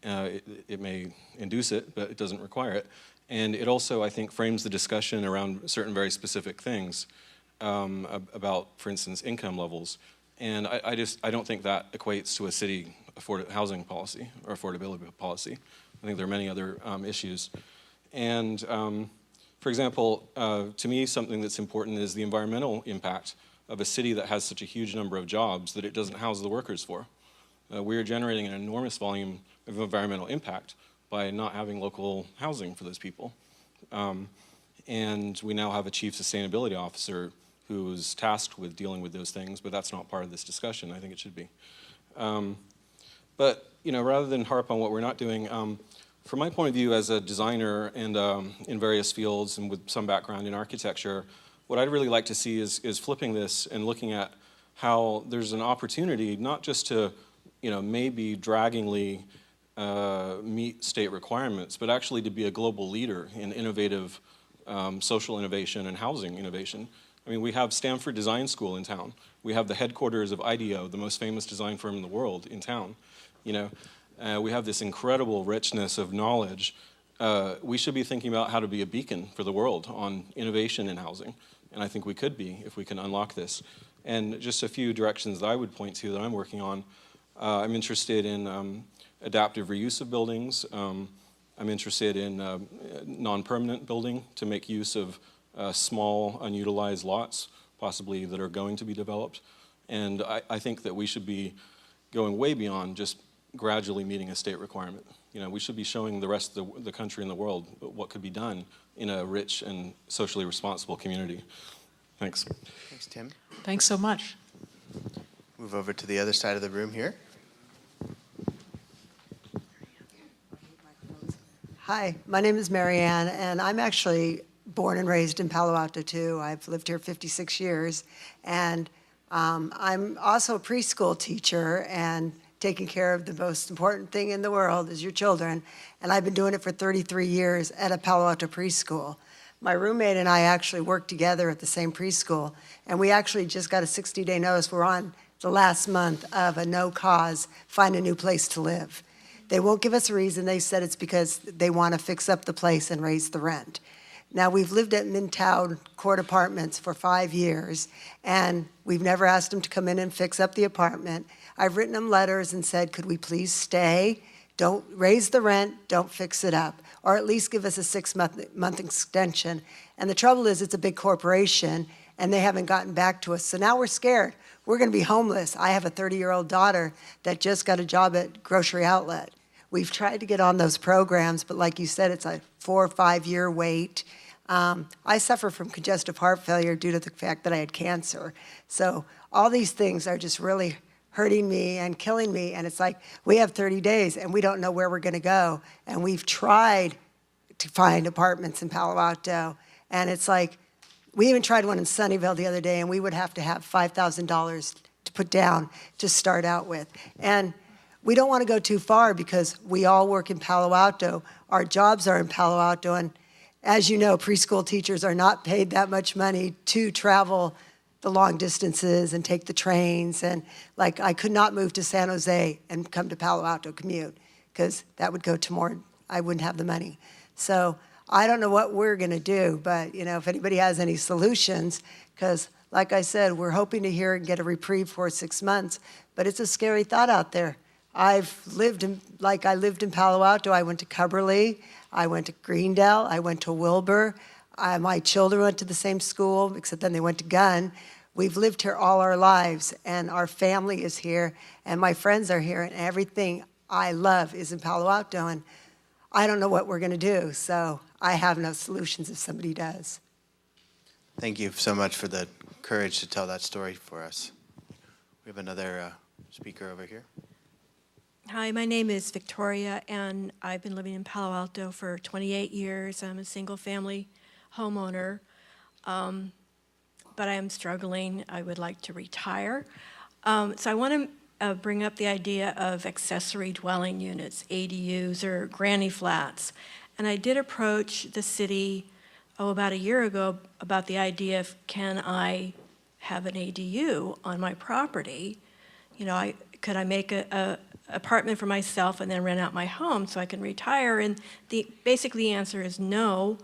It may induce it, but it doesn't require it. And it also, I think, frames the discussion around certain very specific things about, for instance, income levels. And I don't think that equates to a city housing policy or affordability policy. I think there are many other issues. And for example, to me, something that's important is the environmental impact of a city that has such a huge number of jobs that it doesn't house the workers for. We are generating an enormous volume of environmental impact by not having local housing for those people. And we now have a chief sustainability officer who's tasked with dealing with those things, but that's not part of this discussion. I think it should be. But you know, rather than harp on what we're not doing, from my point of view as a designer and in various fields and with some background in architecture, what I'd really like to see is flipping this and looking at how there's an opportunity not just to, you know, maybe draggingly meet state requirements, but actually to be a global leader in innovative social innovation and housing innovation. I mean, we have Stanford Design School in town. We have the headquarters of IDEO, the most famous design firm in the world, in town. You know, we have this incredible richness of knowledge. We should be thinking about how to be a beacon for the world on innovation in housing. And I think we could be if we can unlock this. And just a few directions that I would point to that I'm working on. I'm interested in adaptive reuse of buildings. I'm interested in non-permanent building to make use of small, unutilized lots, possibly that are going to be developed. And I think that we should be going way beyond just gradually meeting a state requirement. You know, we should be showing the rest of the country and the world what could be done in a rich and socially responsible community. Thanks. Thanks, Tim. Thanks so much. Move over to the other side of the room here. Hi, my name is Marianne, and I'm actually born and raised in Palo Alto, too. I've lived here 56 years, and I'm also a preschool teacher, and taking care of the most important thing in the world is your children, and I've been doing it for 33 years at a Palo Alto preschool. My roommate and I actually worked together at the same preschool, and we actually just got a 60-day notice. We're on the last month of a no-cause, find a new place to live. They won't give us a reason. They said it's because they want to fix up the place and raise the rent. Now, we've lived at Midtown Court Apartments for 5 years, and we've never asked them to come in and fix up the apartment. I've written them letters and said, could we please stay? Don't raise the rent, don't fix it up, or at least give us a 6-month extension. And the trouble is, it's a big corporation, and they haven't gotten back to us. So now we're scared. We're going to be homeless. I have a 30-year-old daughter that just got a job at Grocery Outlet. We've tried to get on those programs, but like you said, it's a 4 or 5 year wait. I suffer from congestive heart failure due to the fact that I had cancer. So all these things are just really hurting me and killing me. And it's like, we have 30 days and we don't know where we're going to go. And we've tried to find apartments in Palo Alto. And it's like, we even tried one in Sunnyvale the other day, and we would have to have $5,000 to put down to start out with. And we don't want to go too far because we all work in Palo Alto. Our jobs are in Palo Alto. And as you know, preschool teachers are not paid that much money to travel the long distances and take the trains. And like, I could not move to San Jose and come to Palo Alto commute because that would go to more, I wouldn't have the money. So I don't know what we're going to do, but if anybody has any solutions, because like I said, we're hoping to hear and get a reprieve for 6 months, but it's a scary thought out there. I lived in Palo Alto. I went to Cubberley, I went to Greendale, I went to Wilbur. My children went to the same school, except then they went to Gunn. We've lived here all our lives, and our family is here, and my friends are here, and everything I love is in Palo Alto, and I don't know what we're going to do, so I have no solutions if somebody does. Thank you so much for the courage to tell that story for us. We have another speaker over here. Hi, my name is Victoria, and I've been living in Palo Alto for 28 years. I'm a single-family homeowner, but I am struggling. I would like to retire. So I want to bring up the idea of accessory dwelling units, ADUs, or granny flats. And I did approach the city, about a year ago, about the idea of, can I have an ADU on my property? Could I make a apartment for myself and then rent out my home so I can retire? And basically the answer is no,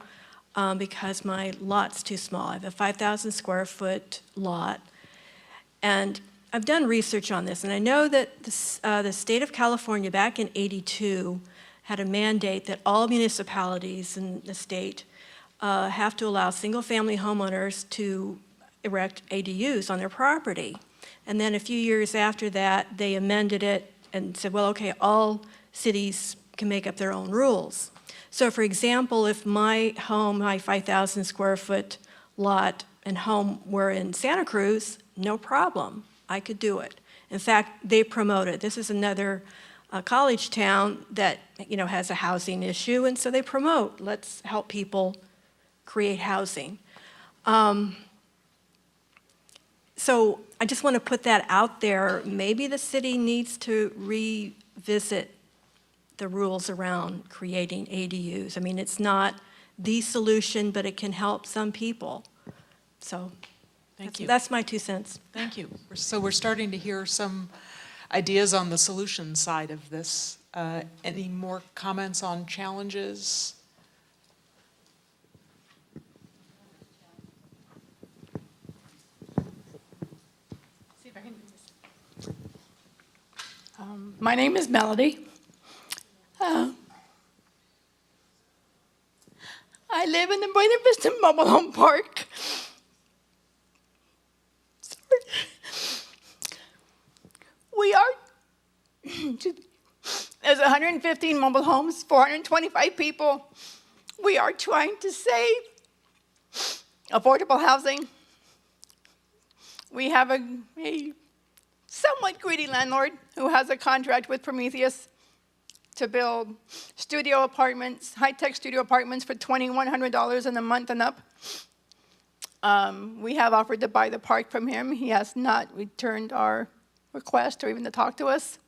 because my lot's too small. I have a 5,000 square foot lot. And I've done research on this, and I know that the state of California back in '82 had a mandate that all municipalities in the state have to allow single-family homeowners to erect ADUs on their property. And then a few years after that, they amended it and said, well, okay, all cities can make up their own rules. So for example, if my home, my 5,000 square foot lot and home were in Santa Cruz, no problem. I could do it. In fact, they promote it. This is another college town that has a housing issue, and so they promote, let's help people create housing. So I just want to put that out there. Maybe the city needs to revisit the rules around creating ADUs. I mean, it's not the solution, but it can help some people. So Thank you. That's my 2 cents. Thank you. So we're starting to hear some ideas on the solution side of this. Any more comments on challenges? My name is Melody. I live in the Buena Vista Mobile Home Park. Sorry. We are, there's 115 mobile homes, 425 people. We are trying to save affordable housing. We have a somewhat greedy landlord who has a contract with Prometheus to build studio apartments, high-tech studio apartments for $2,100 in a month and up. We have offered to buy the park from him. He has not returned our request or even to talk to us.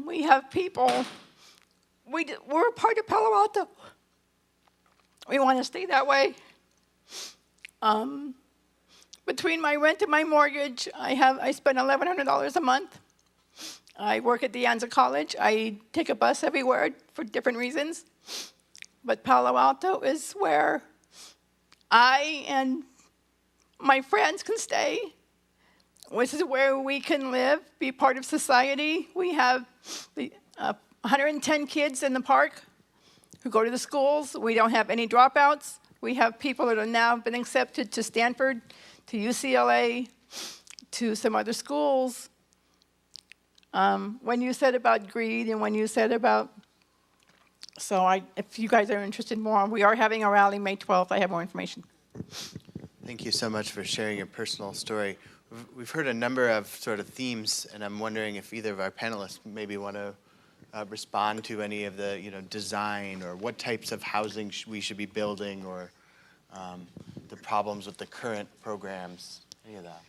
We have people, we're a part of Palo Alto. We want to stay that way. Between my rent and my mortgage, I spend $1,100 a month. I work at De Anza College. I take a bus everywhere for different reasons. But Palo Alto is where I and my friends can stay. This is where we can live, be part of society. We have 110 kids in the park who go to the schools. We don't have any dropouts. We have people that have now been accepted to Stanford, to UCLA, to some other schools. When you said about greed and when you said about, if you guys are interested more, we are having a rally May 12th. I have more information. Thank you so much for sharing your personal story. We we've heard a number of sort of themes, and I'm wondering if either of our panelists maybe want to respond to any of the, design or what types of housing we should be building, or the problems with the current programs, any of that.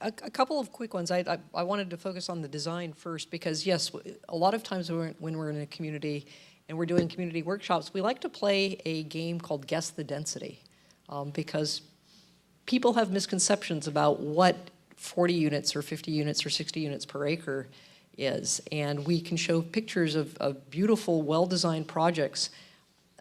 A couple of quick ones. I wanted to focus on the design first because, yes, a lot of times when we're in a community and we're doing community workshops, we like to play a game called Guess the Density because people have misconceptions about what 40 units or 50 units or 60 units per acre is. And we can show pictures of beautiful, well-designed projects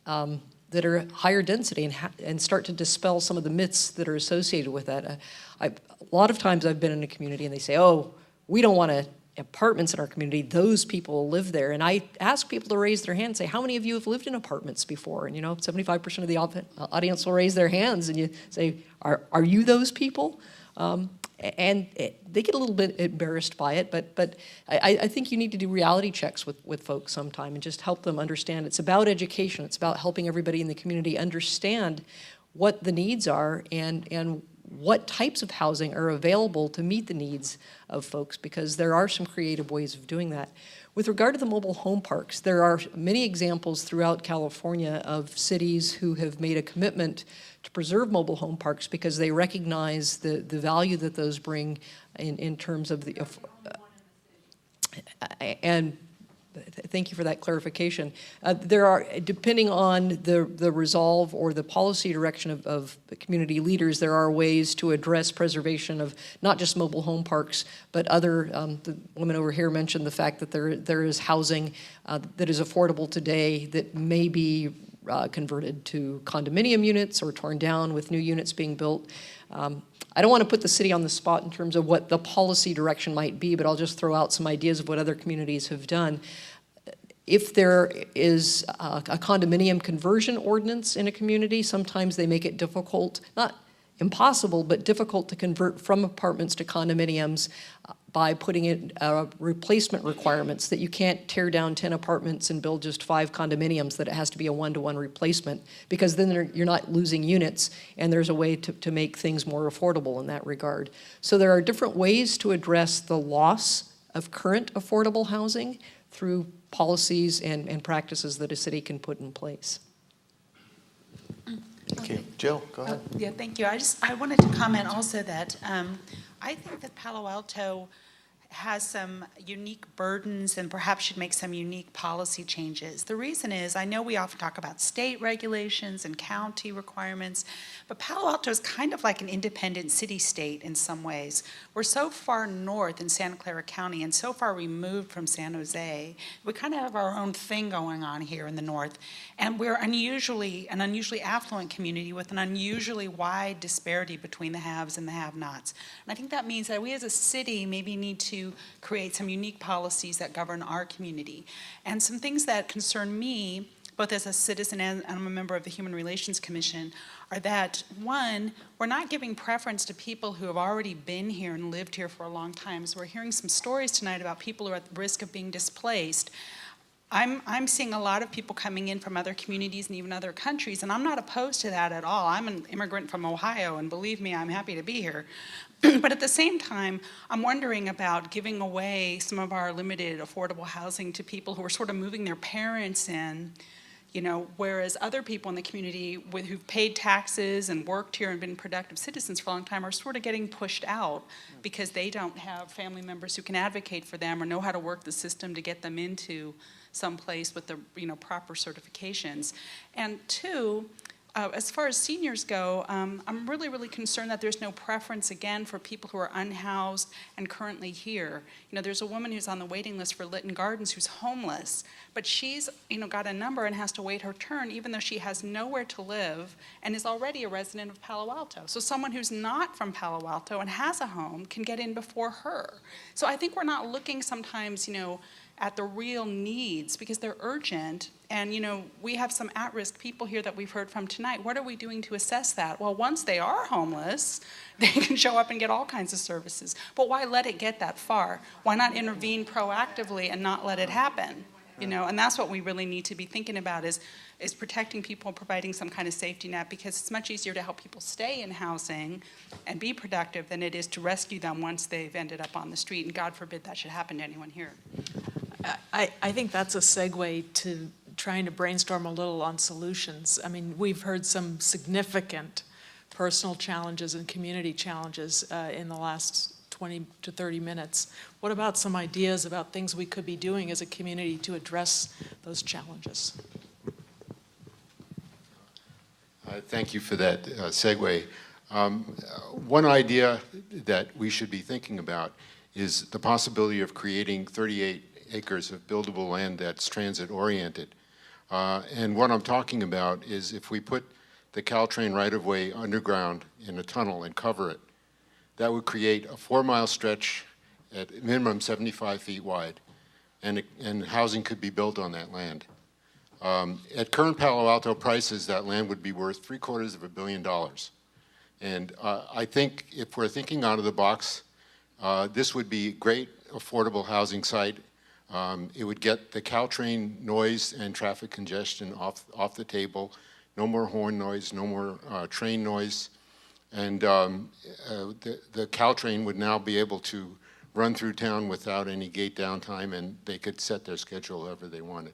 that are higher density and start to dispel some of the myths that are associated with that. A lot of times I've been in a community and they say, oh, we don't want apartments in our community, those people live there. And I ask people to raise their hand and say, how many of you have lived in apartments before? And 75% of the audience will raise their hands and you say, are you those people? And they get a little bit embarrassed by it, but I think you need to do reality checks with folks sometime and just help them understand. It's about education. It's about helping everybody in the community understand what the needs are and what types of housing are available to meet the needs of folks, because there are some creative ways of doing that. With regard to the mobile home parks, there are many examples throughout California of cities who have made a commitment to preserve mobile home parks because they recognize the value that those bring in terms of the and thank you for that clarification. There are, depending on the resolve or the policy direction of the community leaders, there are ways to address preservation of not just mobile home parks, but other, the woman over here mentioned the fact that there is housing that is affordable today that may be converted to condominium units or torn down with new units being built. I don't want to put the city on the spot in terms of what the policy direction might be, but I'll just throw out some ideas of what other communities have done. If there is a condominium conversion ordinance in a community, sometimes they make it difficult, not impossible, but difficult to convert from apartments to condominiums by putting in replacement requirements that you can't tear down 10 apartments and build just 5 condominiums, that it has to be a one-to-one replacement, because then you're not losing units, and there's a way to make things more affordable in that regard. So there are different ways to address the loss of current affordable housing through policies and practices that a city can put in place. Thank you. Jill, go ahead. Yeah, thank you. I wanted to comment also that I think that Palo Alto has some unique burdens and perhaps should make some unique policy changes. The reason is, I know we often talk about state regulations and county requirements, but Palo Alto is kind of like an independent city-state in some ways. We're so far north in Santa Clara County and so far removed from San Jose. We kind of have our own thing going on here in the north. And we're an unusually affluent community with an unusually wide disparity between the haves and the have-nots. And I think that means that we as a city maybe need to create some unique policies that govern our community. And some things that concern me, both as a citizen and I'm a member of the Human Relations Commission, are that, one, we're not giving preference to people who have already been here and lived here for a long time. So we're hearing some stories tonight about people who are at the risk of being displaced. I'm seeing a lot of people coming in from other communities and even other countries, and I'm not opposed to that at all. I'm an immigrant from Ohio, and believe me, I'm happy to be here. But at the same time, I'm wondering about giving away some of our limited affordable housing to people who are sort of moving their parents in, whereas other people in the community who've paid taxes and worked here and been productive citizens for a long time are sort of getting pushed out because they don't have family members who can advocate for them or know how to work the system to get them into someplace with the proper certifications. And two, as far as seniors go, I'm really, really concerned that there's no preference, again, for people who are unhoused and currently here. There's a woman who's on the waiting list for Lytton Gardens who's homeless, but she's, got a number and has to wait her turn, even though she has nowhere to live and is already a resident of Palo Alto. So someone who's not from Palo Alto and has a home can get in before her. So I think we're not looking sometimes, at the real needs because they're urgent. And, we have some at-risk people here that we've heard from tonight. What are we doing to assess that? Well, once they are homeless, they can show up and get all kinds of services. But why let it get that far? Why not intervene proactively and not let it happen? You know, and that's what we really need to be thinking about is protecting people, providing some kind of safety net, because it's much easier to help people stay in housing and be productive than it is to rescue them once they've ended up on the street. And God forbid that should happen to anyone here. I think that's a segue to trying to brainstorm a little on solutions. I mean, we've heard some significant personal challenges and community challenges in the last 20 to 30 minutes. What about some ideas about things we could be doing as a community to address those challenges? Thank you for that segue. One idea that we should be thinking about is the possibility of creating 38 acres of buildable land that's transit-oriented. And what I'm talking about is if we put the Caltrain right-of-way underground in a tunnel and cover it, that would create a 4-mile stretch at minimum 75 feet wide, and housing could be built on that land. At current Palo Alto prices, that land would be worth $750 million. And I think if we're thinking out of the box, this would be a great affordable housing site. It would get the Caltrain noise and traffic congestion off the table. No more horn noise, no more train noise. And the Caltrain would now be able to run through town without any gate downtime, and they could set their schedule however they wanted.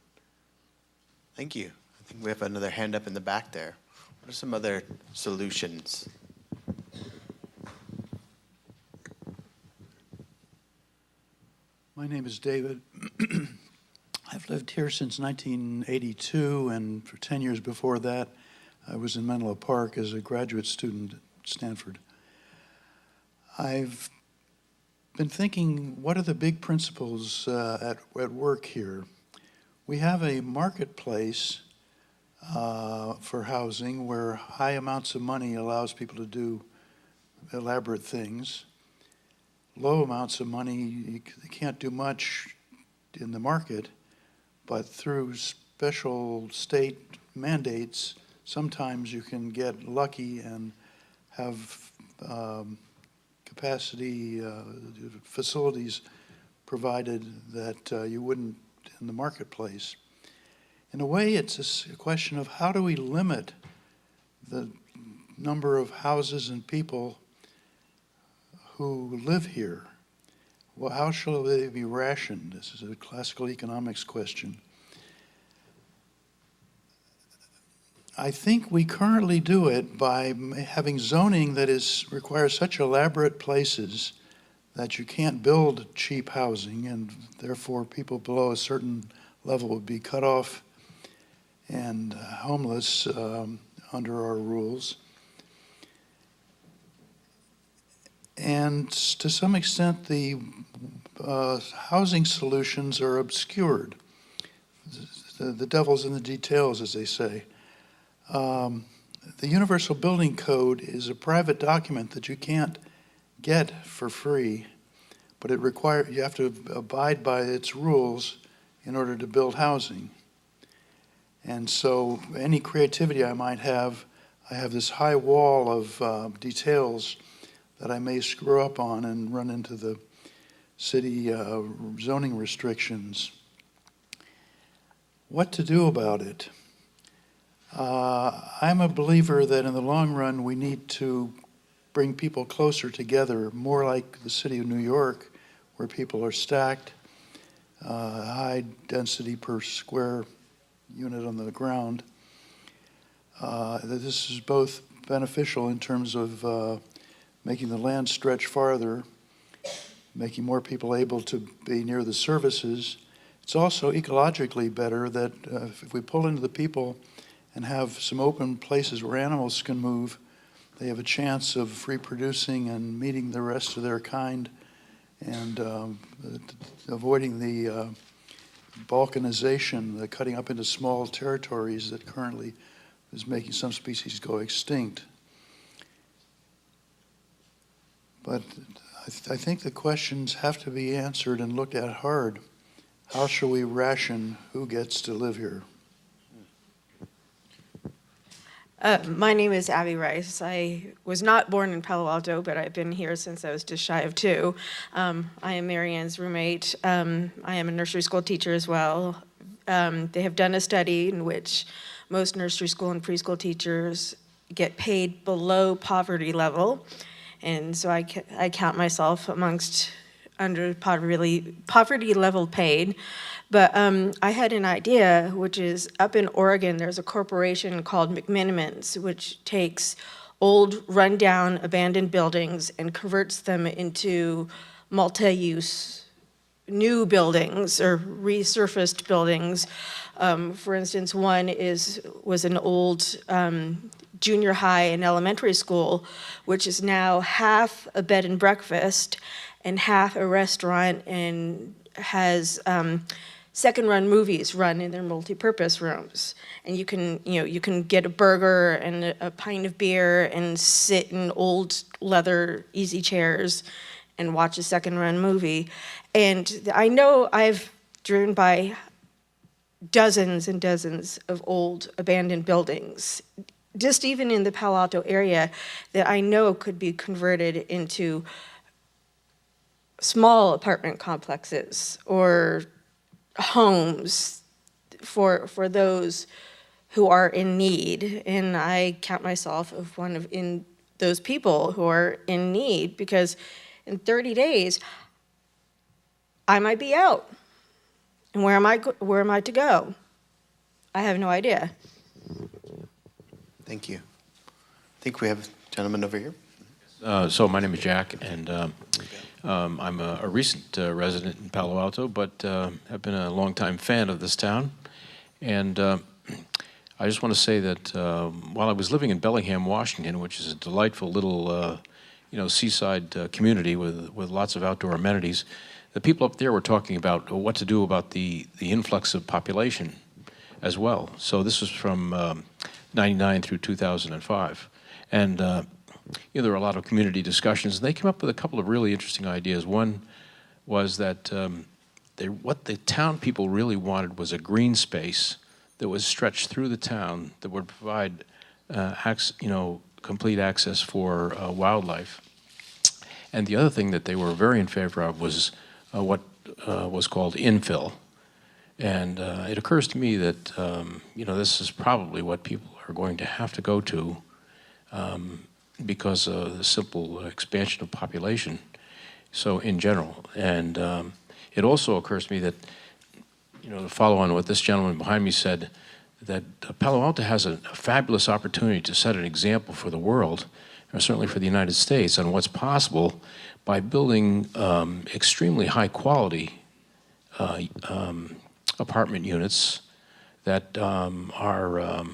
Thank you. I think we have another hand up in the back there. What are some other solutions? My name is David. I've lived here since 1982, and for 10 years before that, I was in Menlo Park as a graduate student at Stanford. I've been thinking, what are the big principles at work here? We have a marketplace for housing where high amounts of money allows people to do elaborate things. Low amounts of money, you can't do much in the market, but through special state mandates, sometimes you can get lucky and have capacity facilities provided that you wouldn't in the marketplace. In a way, it's a question of how do we limit the number of houses and people who live here. Well, how shall they be rationed? This is a classical economics question. I think we currently do it by having zoning that requires such elaborate places that you can't build cheap housing, and therefore people below a certain level would be cut off and homeless under our rules. And to some extent, the housing solutions are obscured. The devil's in the details, as they say. The Universal Building Code is a private document that you can't get for free, but you have to abide by its rules in order to build housing. And so any creativity I might have, I have this high wall of details that I may screw up on and run into the city zoning restrictions. What to do about it? I'm a believer that in the long run we need to bring people closer together, more like the city of New York, where people are stacked, high density per square unit on the ground. This is both beneficial in terms of making the land stretch farther, making more people able to be near the services. It's also ecologically better that if we pull into the people and have some open places where animals can move, they have a chance of reproducing and meeting the rest of their kind and avoiding the balkanization, the cutting up into small territories that currently is making some species go extinct. But I think the questions have to be answered and looked at hard. How shall we ration who gets to live here? My name is Abby Rice. I was not born in Palo Alto, but I've been here since I was just shy of 2. I am Mary Ann's roommate. I am a nursery school teacher as well. they have done a study in which most nursery school and preschool teachers get paid below poverty level. And so I count myself amongst under poverty level paid. But I had an idea, which is up in Oregon, there's a corporation called McMinimans, which takes old, rundown, abandoned buildings and converts them into multi-use new buildings or resurfaced buildings. For instance, one was an old junior high and elementary school, which is now half a bed and breakfast and half a restaurant, and has second-run movies run in their multi-purpose rooms. And you can get a burger and a pint of beer and sit in old leather easy chairs and watch a second-run movie. And I know I've driven by dozens and dozens of old abandoned buildings, just even in the Palo Alto area, that I know could be converted into small apartment complexes or homes for those who are in need. And I count myself as one of those people who are in need, because in 30 days, I might be out. And where am I to go? I have no idea. Thank you. I think we have a gentleman over here. So my name is Jack, and I'm a recent resident in Palo Alto, but have been a longtime fan of this town. And I just want to say that while I was living in Bellingham, Washington, which is a delightful little seaside community with lots of outdoor amenities, the people up there were talking about what to do about the influx of population as well. So this was from 99 through 2005. And there were a lot of community discussions, and they came up with a couple of really interesting ideas. One was that what the town people really wanted was a green space that was stretched through the town that would provide complete access for wildlife. And the other thing that they were very in favor of was what was called infill. And it occurs to me that this is probably what people are going to have to go to because of the simple expansion of population, so in general. And it also occurs to me that, to follow on what this gentleman behind me said, that Palo Alto has a fabulous opportunity to set an example for the world, or certainly for the United States, on what's possible by building extremely high quality apartment units that are,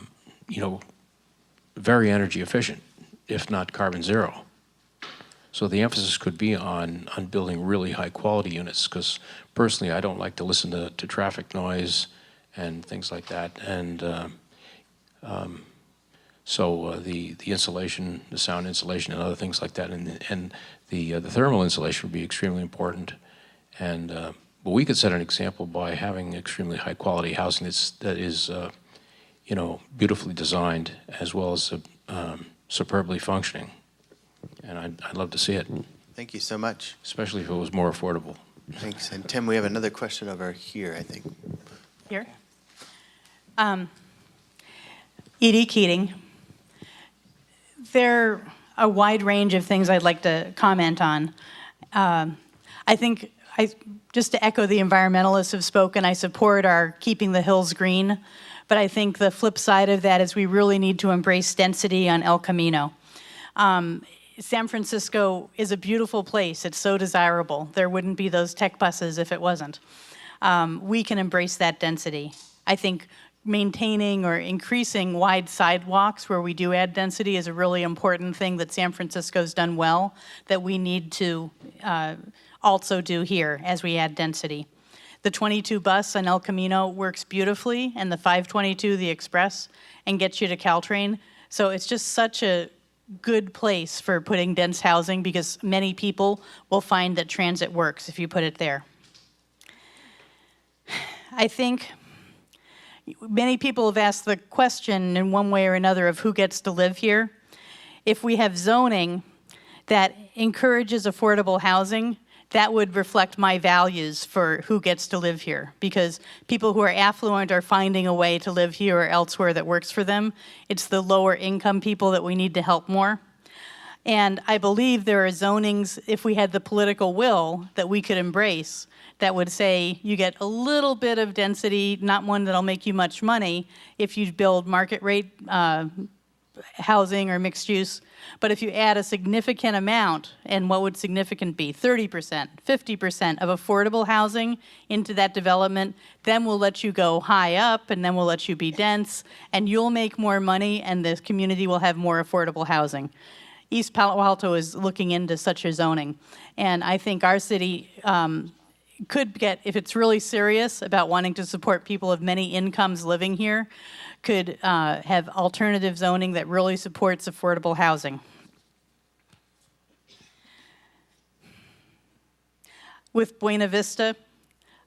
very energy efficient, if not carbon zero. So the emphasis could be on building really high quality units, because personally I don't like to listen to traffic noise and things like that. And so the insulation, the sound insulation and other things like that, and the thermal insulation would be extremely important. And but we could set an example by having extremely high quality housing that is beautifully designed, as well as superbly functioning. And I'd love to see it. Thank you so much. Especially if it was more affordable. Thanks. And Tim, we have another question over here, I think. Here. E.D. Keating. There are a wide range of things I'd like to comment on. I think, just to echo the environmentalists have spoken, I support our keeping the hills green, but I think the flip side of that is we really need to embrace density on El Camino. San Francisco is a beautiful place. It's so desirable. There wouldn't be those tech buses if it wasn't. We can embrace that density. I think maintaining or increasing wide sidewalks where we do add density is a really important thing that San Francisco's done well, that we need to also do here as we add density. The 22 bus on El Camino works beautifully, and the 522, the express, and gets you to Caltrain. So it's just such a good place for putting dense housing, because many people will find that transit works if you put it there. I think many people have asked the question in one way or another of who gets to live here. If we have zoning that encourages affordable housing, that would reflect my values for who gets to live here. Because people who are affluent are finding a way to live here or elsewhere that works for them. It's the lower income people that we need to help more. And I believe there are zonings, if we had the political will, that we could embrace that would say you get a little bit of density, not one that'll make you much money if you build market rate housing or mixed use. But if you add a significant amount, and what would significant be? 30%, 50% of affordable housing into that development, then we'll let you go high up, and then we'll let you be dense, and you'll make more money, and the community will have more affordable housing. East Palo Alto is looking into such a zoning, and I think our city could get, if it's really serious about wanting to support people of many incomes living here, could have alternative zoning that really supports affordable housing. With Buena Vista,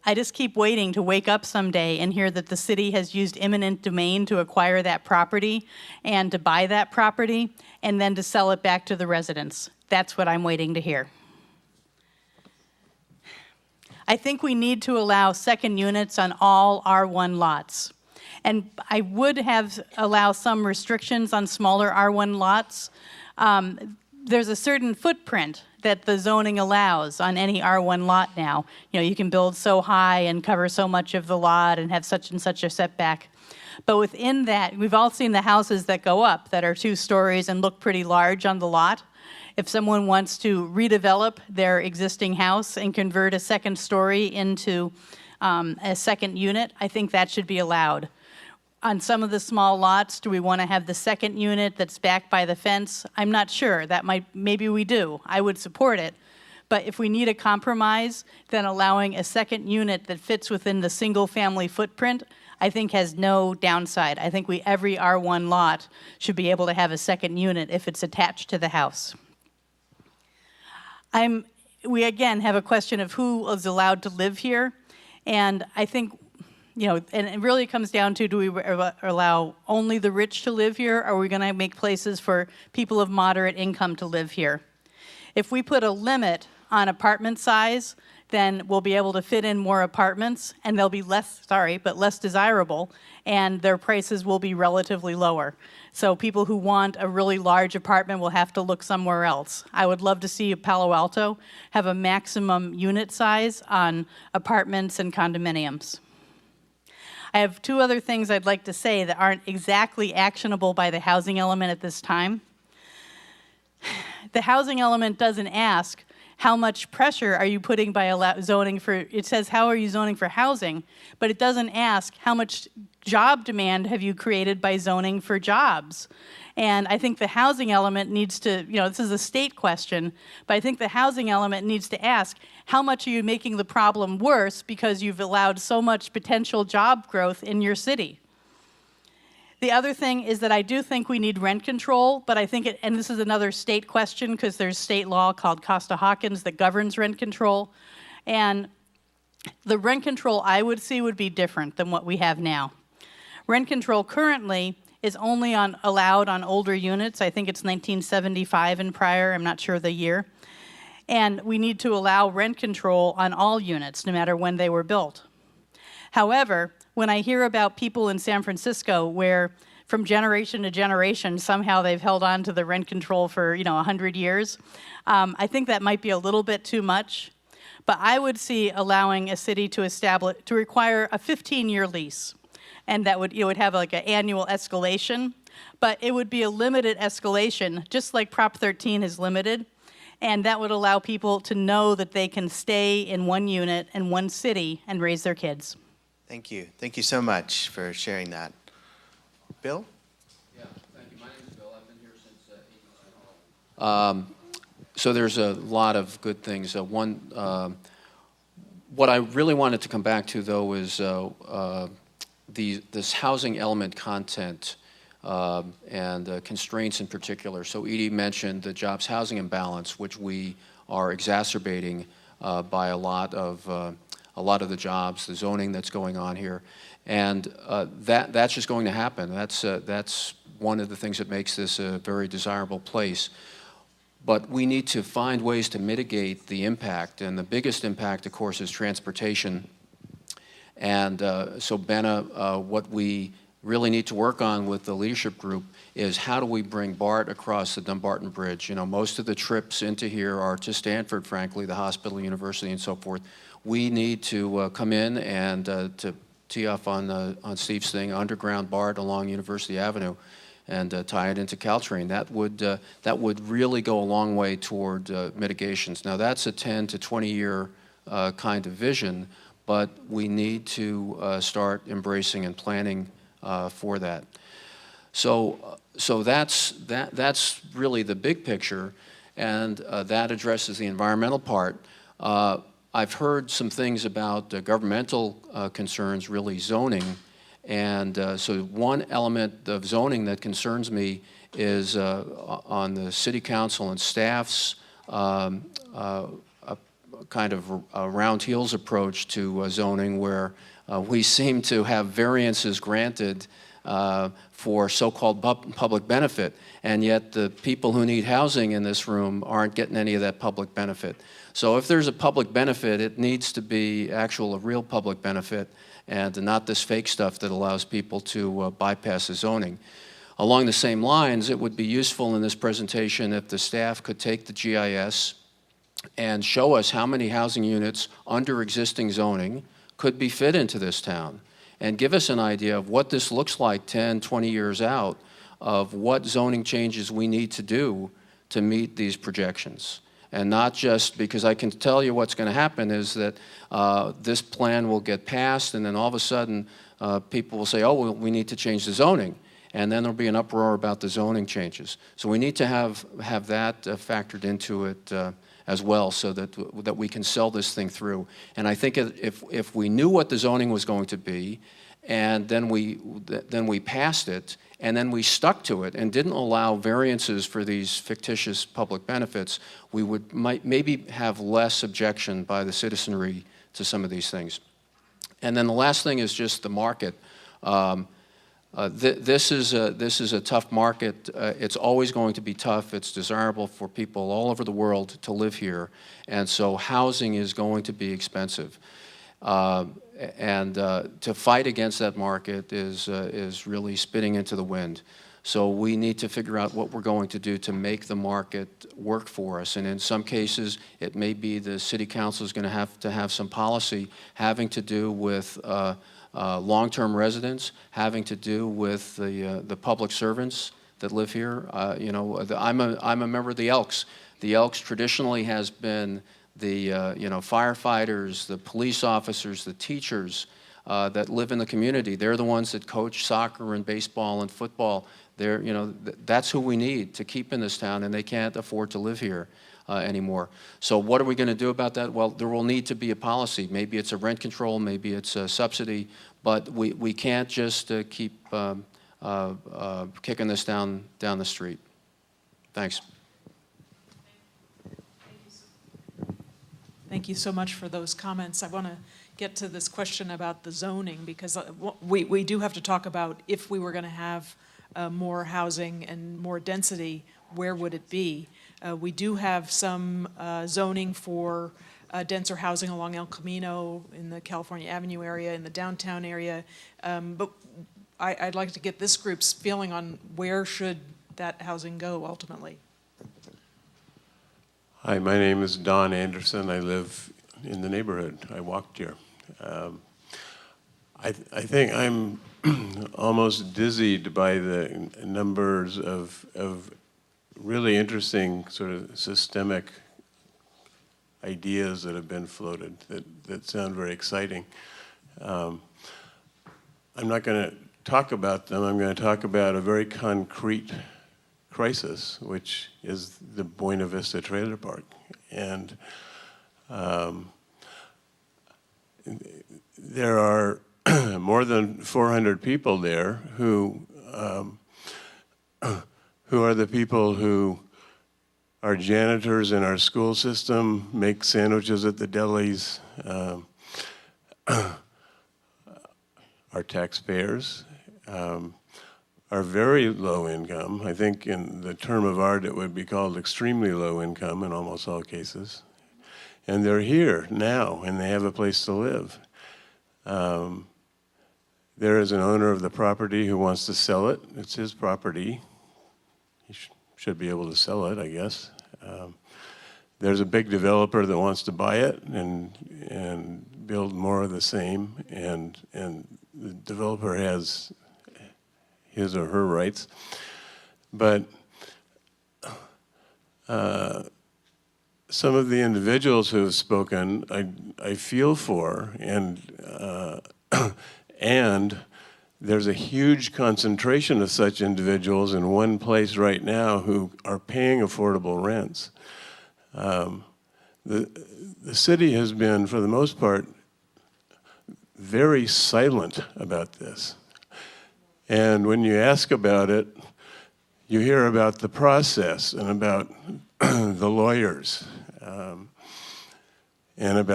I just keep waiting to wake up someday and hear that the city has used eminent domain to acquire that property and to buy that property and then to sell it back to the residents. That's what I'm waiting to hear. I think we need to allow second units on all R1 lots. And I would allow some restrictions on smaller R1 lots. There's a certain footprint that the zoning allows on any R1 lot now. You know, you can build so high and cover so much of the lot and have such and such a setback. But within that, we've all seen the houses that go up that are 2 stories and look pretty large on the lot. If someone wants to redevelop their existing house and convert a second story into a second unit, I think that should be allowed. On some of the small lots, do we want to have the second unit that's backed by the fence? I'm not sure. Maybe we do. I would support it. But if we need a compromise, then allowing a second unit that fits within the single family footprint, I think has no downside. I think every R1 lot should be able to have a second unit if it's attached to the house. We again have a question of who is allowed to live here. And I think, and it really comes down to, do we allow only the rich to live here, or are we going to make places for people of moderate income to live here? If we put a limit on apartment size, then we'll be able to fit in more apartments, and they'll be less desirable, and their prices will be relatively lower. So people who want a really large apartment will have to look somewhere else. I would love to see Palo Alto have a maximum unit size on apartments and condominiums. I have 2 other things I'd like to say that aren't exactly actionable by the housing element at this time. The housing element doesn't ask, how much pressure are you putting by zoning for, it says, how are you zoning for housing? But it doesn't ask, how much job demand have you created by zoning for jobs? And I think the housing element needs to, this is a state question, but I think the housing element needs to ask, how much are you making the problem worse because you've allowed so much potential job growth in your city? The other thing is that I do think we need rent control, but I think, and this is another state question because there's state law called Costa-Hawkins that governs rent control. And the rent control I would see would be different than what we have now. Rent control currently is only allowed on older units. I think it's 1975 and prior, I'm not sure the year. And we need to allow rent control on all units, no matter when they were built. However, when I hear about people in San Francisco where from generation to generation, somehow they've held on to the rent control for 100 years, I think that might be a little bit too much. But I would see allowing a city to require a 15-year lease. And that would have like an annual escalation, but it would be a limited escalation, just like Prop 13 is limited, and that would allow people to know that they can stay in one unit in one city and raise their kids. Thank you. Thank you so much for sharing that. Bill? Yeah, thank you. My name is Bill. I've been here since 18. So there's a lot of good things. What I really wanted to come back to, though, is this housing element content and constraints in particular. So Edie mentioned the jobs housing imbalance, which we are exacerbating by a lot of the jobs, the zoning that's going on here, and that's just going to happen. That's one of the things that makes this a very desirable place. But we need to find ways to mitigate the impact, and the biggest impact, of course, is transportation. And so, Benna, what we really need to work on with the leadership group is how do we bring BART across the Dumbarton Bridge? You know, most of the trips into here are to Stanford, frankly, the hospital, university, and so forth. We need to come in and to tee off on Steve's thing, underground BART along University Avenue, and tie it into Caltrain. That would really go a long way toward mitigations. Now, that's a 10 to 20 year kind of vision, but we need to start embracing and planning for that. So that's really the big picture, and that addresses the environmental part. I've heard some things about governmental concerns, really zoning, and so one element of zoning that concerns me is on the city council and staff's kind of a round heels approach to zoning, where we seem to have variances granted for so-called public benefit, and yet the people who need housing in this room aren't getting any of that public benefit. So if there's a public benefit, it needs to be a real public benefit, and not this fake stuff that allows people to bypass the zoning. Along the same lines, it would be useful in this presentation if the staff could take the GIS and show us how many housing units under existing zoning could be fit into this town, and give us an idea of what this looks like 10, 20 years out, of what zoning changes we need to do to meet these projections. And not just, because I can tell you what's going to happen is that this plan will get passed, and then all of a sudden people will say, oh, well, we need to change the zoning. And then there'll be an uproar about the zoning changes. So we need to have that factored into it as well, so that we can sell this thing through. And I think if we knew what the zoning was going to be, and then we passed it, and then we stuck to it and didn't allow variances for these fictitious public benefits, we would maybe have less objection by the citizenry to some of these things. And then the last thing is just the market. This is a tough market. It's always going to be tough. It's desirable for people all over the world to live here, and so housing is going to be expensive. And to fight against that market is really spitting into the wind. So we need to figure out what we're going to do to make the market work for us. And in some cases, it may be the city council is going to have some policy having to do with long-term residents, having to do with the public servants that live here. I'm a member of the Elks. The Elks traditionally has been the firefighters, the police officers, the teachers that live in the community. They're the ones that coach soccer and baseball and football. That's who we need to keep in this town, and they can't afford to live here anymore. So what are we going to do about that? Well, there will need to be a policy. Maybe it's a rent control, maybe it's a subsidy, but we can't just keep kicking this down the street. Thanks. Thank you so much for those comments. I want to get to this question about the zoning, because we do have to talk about, if we were going to have more housing and more density, where would it be? We do have some zoning for denser housing along El Camino, in the California Avenue area, in the downtown area, but I'd like to get this group's feeling on where should that housing go ultimately. Hi, my name is Don Anderson. I live in the neighborhood. I walked here. I think I'm almost dizzied by the numbers of really interesting sort of systemic ideas that have been floated that sound very exciting. I'm not going to talk about them. I'm going to talk about a very concrete crisis, which is the Buena Vista Trailer Park. And there are more than 400 people there who are the people who are janitors in our school system, make sandwiches at the delis, are taxpayers, are very low income. I think in the term of art it would be called extremely low income in almost all cases. And they're here now, and they have a place to live. There is an owner of the property who wants to sell it. It's his property. He should be able to sell it, I guess. There's a big developer that wants to buy it and build more of the same, and the developer has his or her rights. But some of the individuals who have spoken, I feel for, and there's a huge concentration of such individuals in one place right now who are paying affordable rents. The city has been, for the most part, very silent about this. And when you ask about it, you hear about the process and about the lawyers, and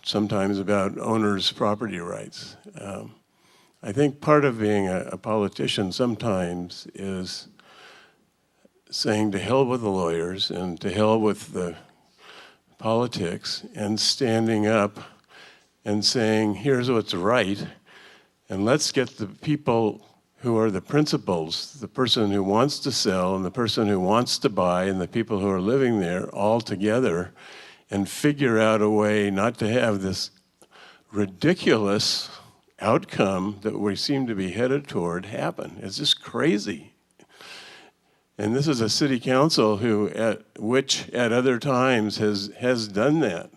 sometimes about owners' property rights. I think part of being a politician sometimes is saying to hell with the lawyers and to hell with the politics, and standing up and saying, here's what's right, and let's get the people who are the principals, the person who wants to sell and the person who wants to buy and the people who are living there all together, and figure out a way not to have this ridiculous outcome that we seem to be headed toward happen. It's just crazy. And this is a city council which at other times has done that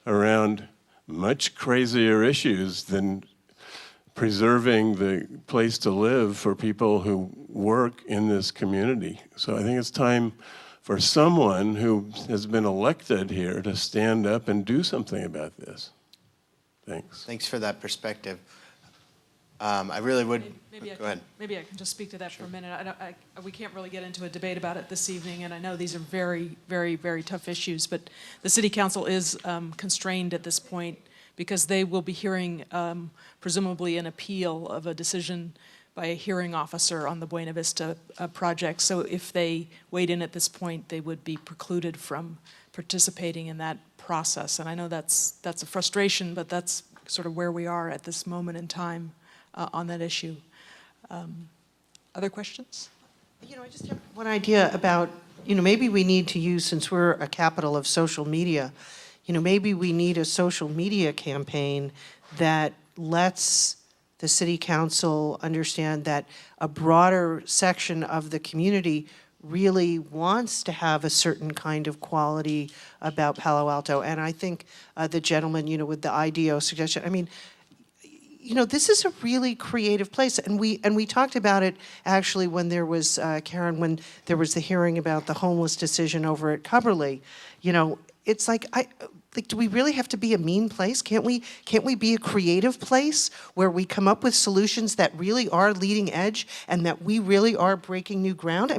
around much crazier issues than preserving the place to live for people who work in this community. So I think it's time for someone who has been elected here to stand up and do something about this. Thanks. Thanks for that perspective. I really would, go ahead. Maybe I can just speak to that for a minute. We can't really get into a debate about it this evening, and I know these are very, very, very tough issues, but the City Council is constrained at this point because they will be hearing presumably an appeal of a decision by a hearing officer on the Buena Vista project. So if they weighed in at this point, they would be precluded from participating in that process. And I know that's a frustration, but that's sort of where we are at this moment in time on that issue. Other questions? I just have one idea about, maybe we need to use, since we're a capital of social media, maybe we need a social media campaign that lets the city council understand that a broader section of the community really wants to have a certain kind of quality about Palo Alto. And I think the gentleman, with the IDEO suggestion, this is a really creative place. And we talked about it actually when there was, Karen, when there was the hearing about the homeless decision over at Cubberley. It's like, do we really have to be a mean place? Can't we be a creative place where we come up with solutions that really are leading edge and that we really are breaking new ground?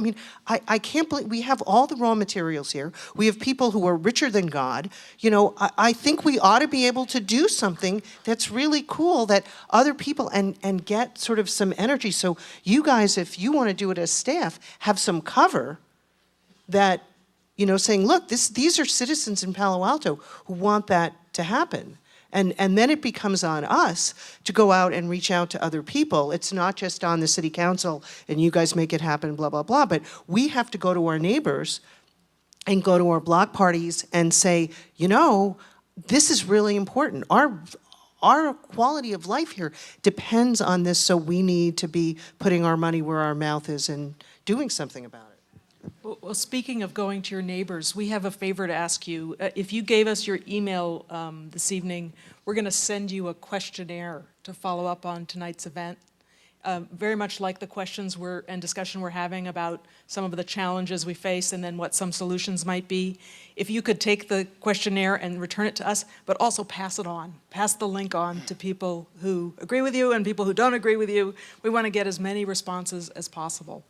I can't believe we have all the raw materials here. We have people who are richer than God. I think we ought to be able to do something that's really cool that other people and get sort of some energy. So you guys, if you want to do it as staff, have some cover that saying, look, these are citizens in Palo Alto who want that to happen. And then it becomes on us to go out and reach out to other people. It's not just on the city council and you guys make it happen, blah, blah, blah. But we have to go to our neighbors and go to our block parties and say, this is really important. Our quality of life here depends on this, so we need to be putting our money where our mouth is and doing something about it. Well, speaking of going to your neighbors, we have a favor to ask you. If you gave us your email this evening, we're going to send you a questionnaire to follow up on tonight's event. Very much like the questions and discussion we're having about some of the challenges we face and then what some solutions might be. If you could take the questionnaire and return it to us, but also pass it on. Pass the link on to people who agree with you and people who don't agree with you. We want to get as many responses as possible.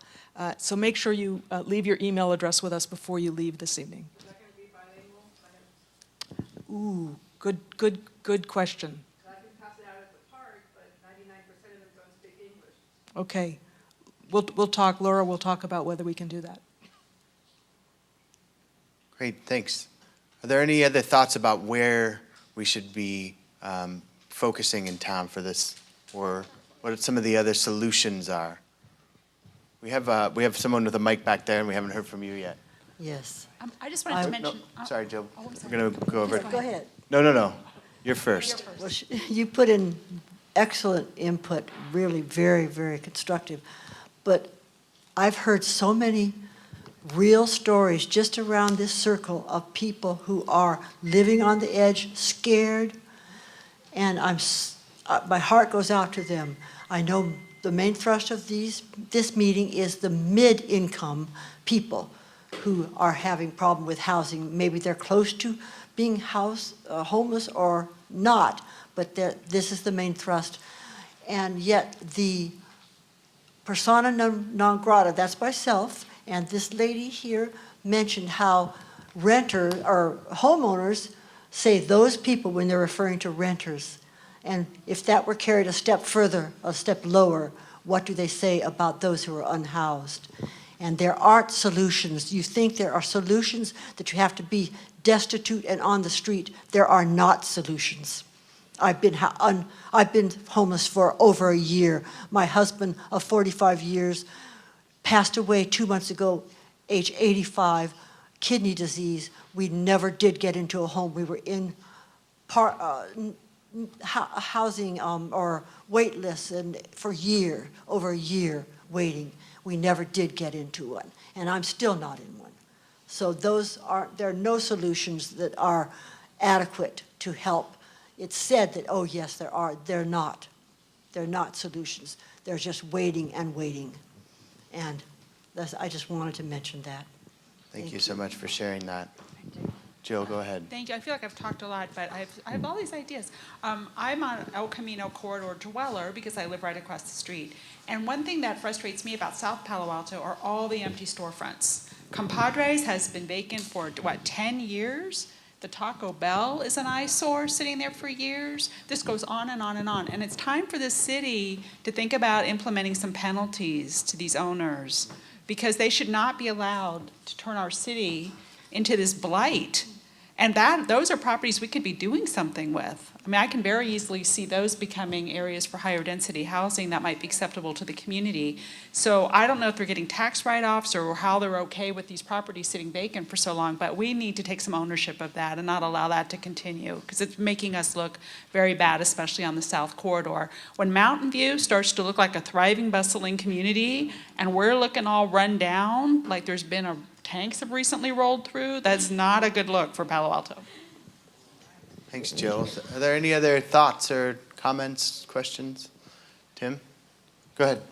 So make sure you leave your email address with us before you leave this evening. Is that going to be bilingual? Ooh, good question. I can pass it out at the park, but 99% of them don't speak English. Okay. we'll talk, Laura will talk about whether we can do that. Great, thanks. Are there any other thoughts about where we should be focusing in town for this, or what some of the other solutions are? We have someone with a mic back there, and we haven't heard from you yet. Yes. I just wanted to mention. Sorry, Jill. We're going to go over. Go ahead. No. You're first. Well, you put in excellent input, really very, very constructive. But I've heard so many real stories just around this circle of people who are living on the edge, scared, and my heart goes out to them. I know the main thrust of this meeting is the mid-income people who are having problem with housing. Maybe they're close to being homeless or not, but this is the main thrust. And yet the persona non grata, that's myself, and this lady here mentioned how renters or homeowners say those people when they're referring to renters. And if that were carried a step further, a step lower, what do they say about those who are unhoused? And there aren't solutions. You think there are solutions, that you have to be destitute and on the street. There are not solutions. I've been homeless for over a year. My husband of 45 years passed away 2 months ago, age 85, kidney disease. We never did get into a home. We were in housing or wait lists and for over a year waiting. We never did get into one, and I'm still not in one. So there are no solutions that are adequate to help. It's said that, oh yes, there are. They're not. They're not solutions. They're just waiting and waiting. And I just wanted to mention that. Thank you so much for sharing that. Jill, go ahead. Thank you. I feel like I've talked a lot, but I have all these ideas. I'm an El Camino corridor dweller because I live right across the street. And one thing that frustrates me about South Palo Alto are all the empty storefronts. Compadres has been vacant for, 10 years? The Taco Bell is an eyesore sitting there for years. This goes on and on and on. And it's time for the city to think about implementing some penalties to these owners, because they should not be allowed to turn our city into this blight. And those are properties we could be doing something with. I mean, I can very easily see those becoming areas for higher density housing that might be acceptable to the community. So I don't know if they're getting tax write-offs or how they're okay with these properties sitting vacant for so long, but we need to take some ownership of that and not allow that to continue, because it's making us look very bad, especially on the South Corridor. When Mountain View starts to look like a thriving, bustling community, and we're looking all run down, like there's been tanks have recently rolled through, that's not a good look for Palo Alto. Thanks, Jill. Are there any other thoughts or comments, questions? Tim? Go ahead.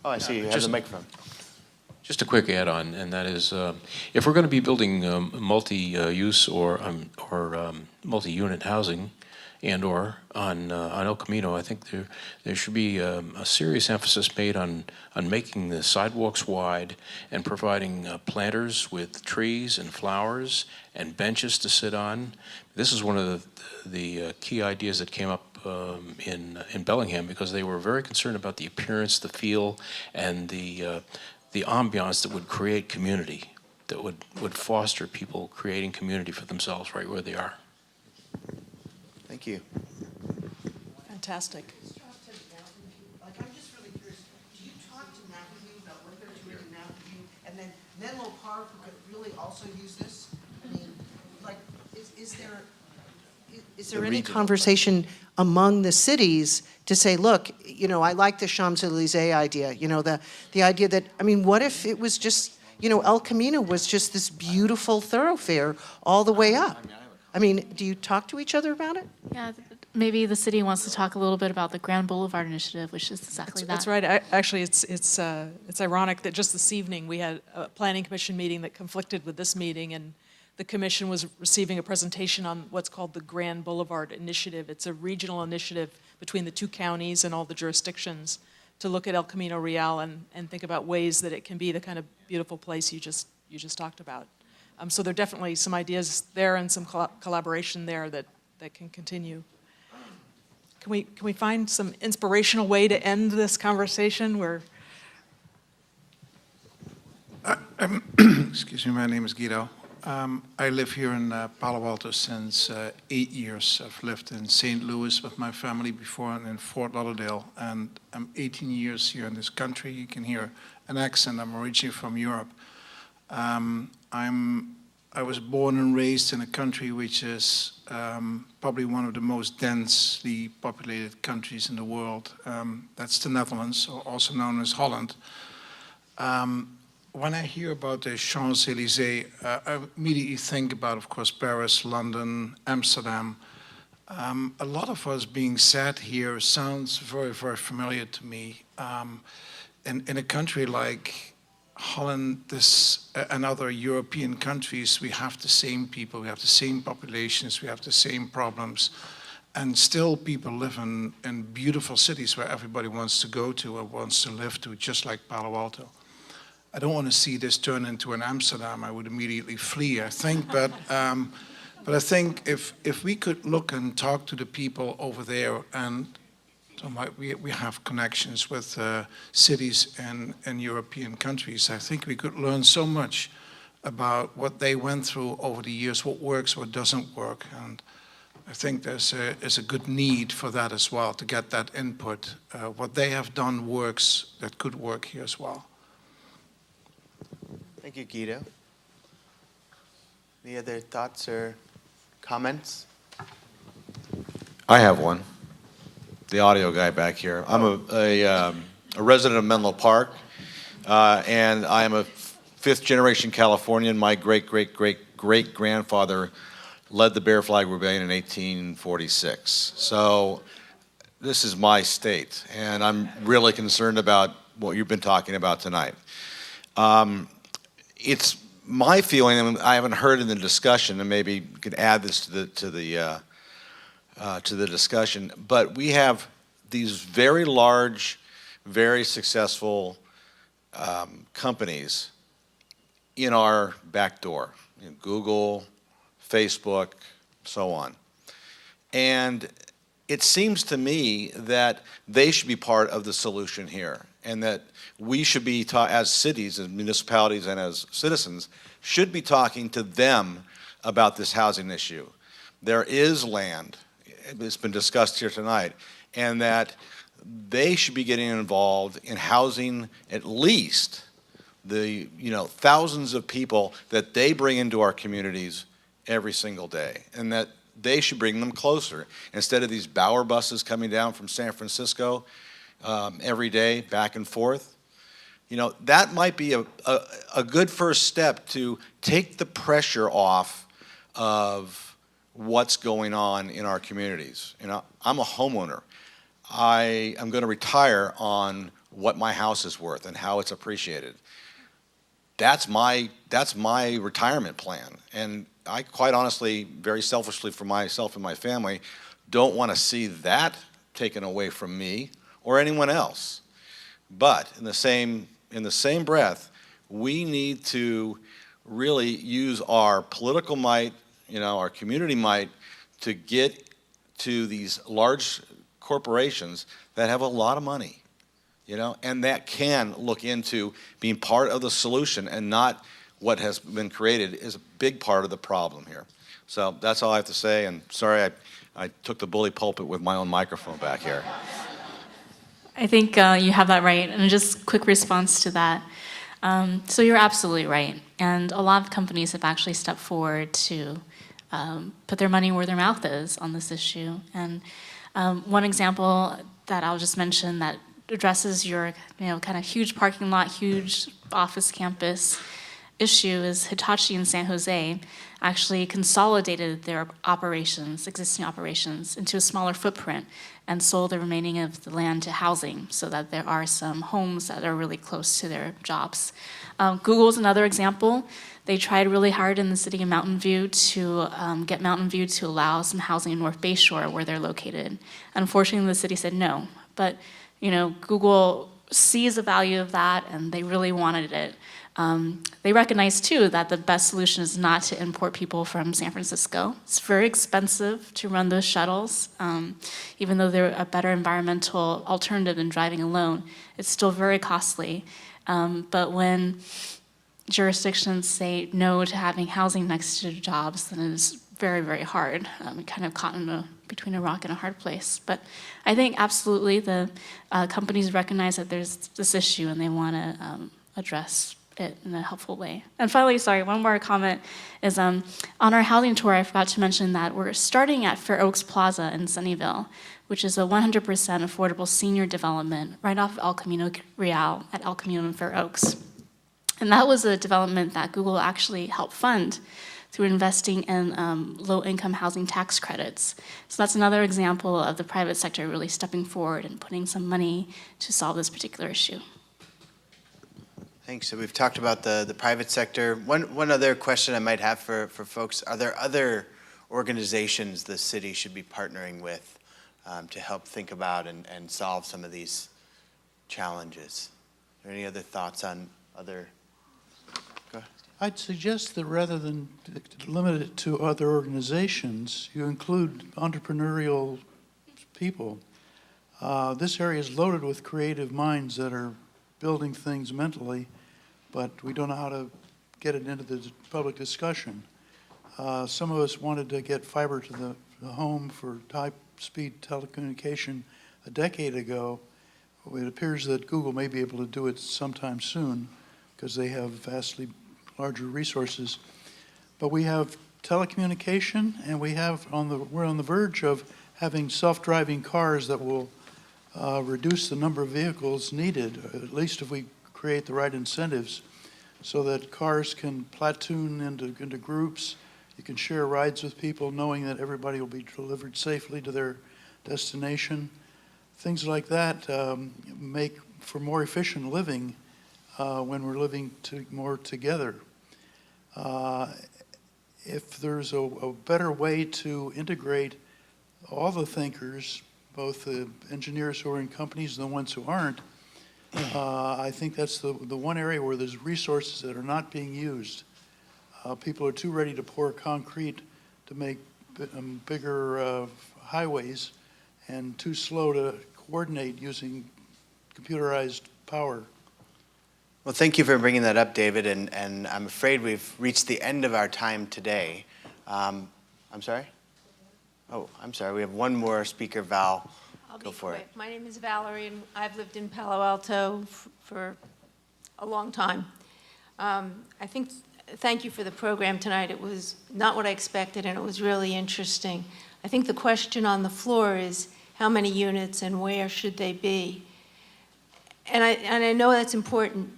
Oh, I see you have the microphone. Just a quick add-on, and that is, if we're going to be building multi-use or multi-unit housing, and/or on El Camino, I think there should be a serious emphasis made on making the sidewalks wide and providing planters with trees and flowers and benches to sit on. This is one of the key ideas that came up in Bellingham, because they were very concerned about the appearance, the feel, and the ambiance that would create community, that would foster people creating community for themselves right where they are. Thank you. Fantastic. I'm just really curious, do you talk to Mountain View about what they're doing in Mountain View? And then Menlo Park could really also use this? I mean, like, is there any conversation among the cities to say, look, I like the Champs-Élysées idea, the idea that, I mean, what if it was just, El Camino was just this beautiful thoroughfare all the way up? I mean, do you talk to each other about it? Yeah, maybe the city wants to talk a little bit about the Grand Boulevard Initiative, which is exactly that. That's right. Actually, it's ironic that just this evening we had a planning commission meeting that conflicted with this meeting, and the commission was receiving a presentation on what's called the Grand Boulevard Initiative. It's a regional initiative between the two counties and all the jurisdictions to look at El Camino Real and think about ways that it can be the kind of beautiful place you just talked about. So there are definitely some ideas there and some collaboration there that can continue. Can we find some inspirational way to end this conversation? Excuse me, my name is Guido. I live here in Palo Alto since 8 years. I've lived in St. Louis with my family before and in Fort Lauderdale. And I'm 18 years here in this country. You can hear an accent. I'm originally from Europe. I was born and raised in a country which is probably one of the most densely populated countries in the world. That's the Netherlands, also known as Holland. When I hear about the Champs-Élysées, I immediately think about, of course, Paris, London, Amsterdam. A lot of what's being said here sounds very, very familiar to me. In a country like Holland and other European countries, we have the same people, we have the same populations, we have the same problems. And still people live in beautiful cities where everybody wants to go to or wants to live to, just like Palo Alto. I don't want to see this turn into an Amsterdam. I would immediately flee, I think. But I think if we could look and talk to the people over there, and we have connections with cities in European countries, I think we could learn so much about what they went through over the years, what works, what doesn't work. And I think there's a good need for that as well, to get that input. What they have done works, that could work here as well. Thank you, Guido. Any other thoughts or comments? I have one. The audio guy back here. I'm a resident of Menlo Park, and I am a fifth-generation Californian. My great-great-great-great-grandfather led the Bear Flag Rebellion in 1846. So this is my state, and I'm really concerned about what you've been talking about tonight. It's my feeling, and I haven't heard in the discussion, and maybe you could add this to the discussion, but we have these very large, very successful companies in our back door, Google, Facebook, so on. And it seems to me that they should be part of the solution here, and that we should be, as cities, as municipalities, and as citizens, should be talking to them about this housing issue. There is land, it's been discussed here tonight, and that they should be getting involved in housing at least the thousands of people that they bring into our communities every single day, and that they should bring them closer. Instead of these Bauer buses coming down from San Francisco every day, back and forth, that might be a good first step to take the pressure off of what's going on in our communities. I'm a homeowner. I am going to retire on what my house is worth and how it's appreciated. That's my retirement plan. And I quite honestly, very selfishly for myself and my family, don't want to see that taken away from me or anyone else. But in the same breath, we need to really use our political might, our community might, to get to these large corporations that have a lot of money, and that can look into being part of the solution and not what has been created is a big part of the problem here. So that's all I have to say, and sorry I took the bully pulpit with my own microphone back here. I think you have that right. And just quick response to that. So you're absolutely right. And a lot of companies have actually stepped forward to put their money where their mouth is on this issue. And one example that I'll just mention that addresses your kind of huge parking lot, huge office campus issue is Hitachi in San Jose actually consolidated their existing operations, into a smaller footprint and sold the remaining of the land to housing so that there are some homes that are really close to their jobs. Google's another example. They tried really hard in the city of Mountain View to get Mountain View to allow some housing in North Bayshore where they're located. Unfortunately, the city said no. But Google sees the value of that, and they really wanted it. They recognize, too, that the best solution is not to import people from San Francisco. It's very expensive to run those shuttles. Even though they're a better environmental alternative than driving alone, it's still very costly. But when jurisdictions say no to having housing next to jobs, then it's very, very hard. Kind of caught between a rock and a hard place. But I think absolutely the companies recognize that there's this issue and they want to address it in a helpful way. And finally, sorry, one more comment is on our housing tour, I forgot to mention that we're starting at Fair Oaks Plaza in Sunnyvale, which is a 100% affordable senior development right off of El Camino Real at El Camino and Fair Oaks. And that was a development that Google actually helped fund through investing in low-income housing tax credits. So that's another example of the private sector really stepping forward and putting some money to solve this particular issue. Thanks. So we've talked about the private sector. One other question I might have for folks, are there other organizations the city should be partnering with to help think about and solve some of these challenges? Are there any other thoughts on other? Go ahead. I'd suggest that rather than limit it to other organizations, you include entrepreneurial people. This area is loaded with creative minds that are building things mentally, but we don't know how to get it into the public discussion. Some of us wanted to get fiber to the home for high-speed telecommunication a decade ago. It appears that Google may be able to do it sometime soon because they have vastly larger resources. But we have telecommunication, and we're on the verge of having self-driving cars that will reduce the number of vehicles needed, at least if we create the right incentives, so that cars can platoon into groups. You can share rides with people knowing that everybody will be delivered safely to their destination. Things like that make for more efficient living when we're living more together. If there's a better way to integrate all the thinkers, both the engineers who are in companies and the ones who aren't, I think that's the one area where there's resources that are not being used. People are too ready to pour concrete to make bigger highways and too slow to coordinate using computerized power. Well, thank you for bringing that up, David, and I'm afraid we've reached the end of our time today. I'm sorry? Oh, I'm sorry. We have one more speaker, Val. Go for it. My name is Valerie, and I've lived in Palo Alto for a long time. Thank you for the program tonight. It was not what I expected, and it was really interesting. I think the question on the floor is how many units and where should they be? And I know that's important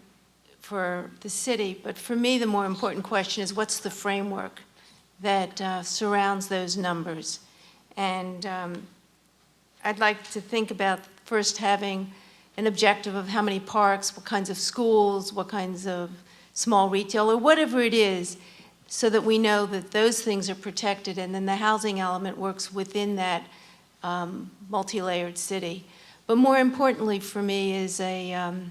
for the city, but for me the more important question is what's the framework that surrounds those numbers? And I'd like to think about first having an objective of how many parks, what kinds of schools, what kinds of small retail, or whatever it is, so that we know that those things are protected, and then the housing element works within that multi-layered city. But more importantly for me is I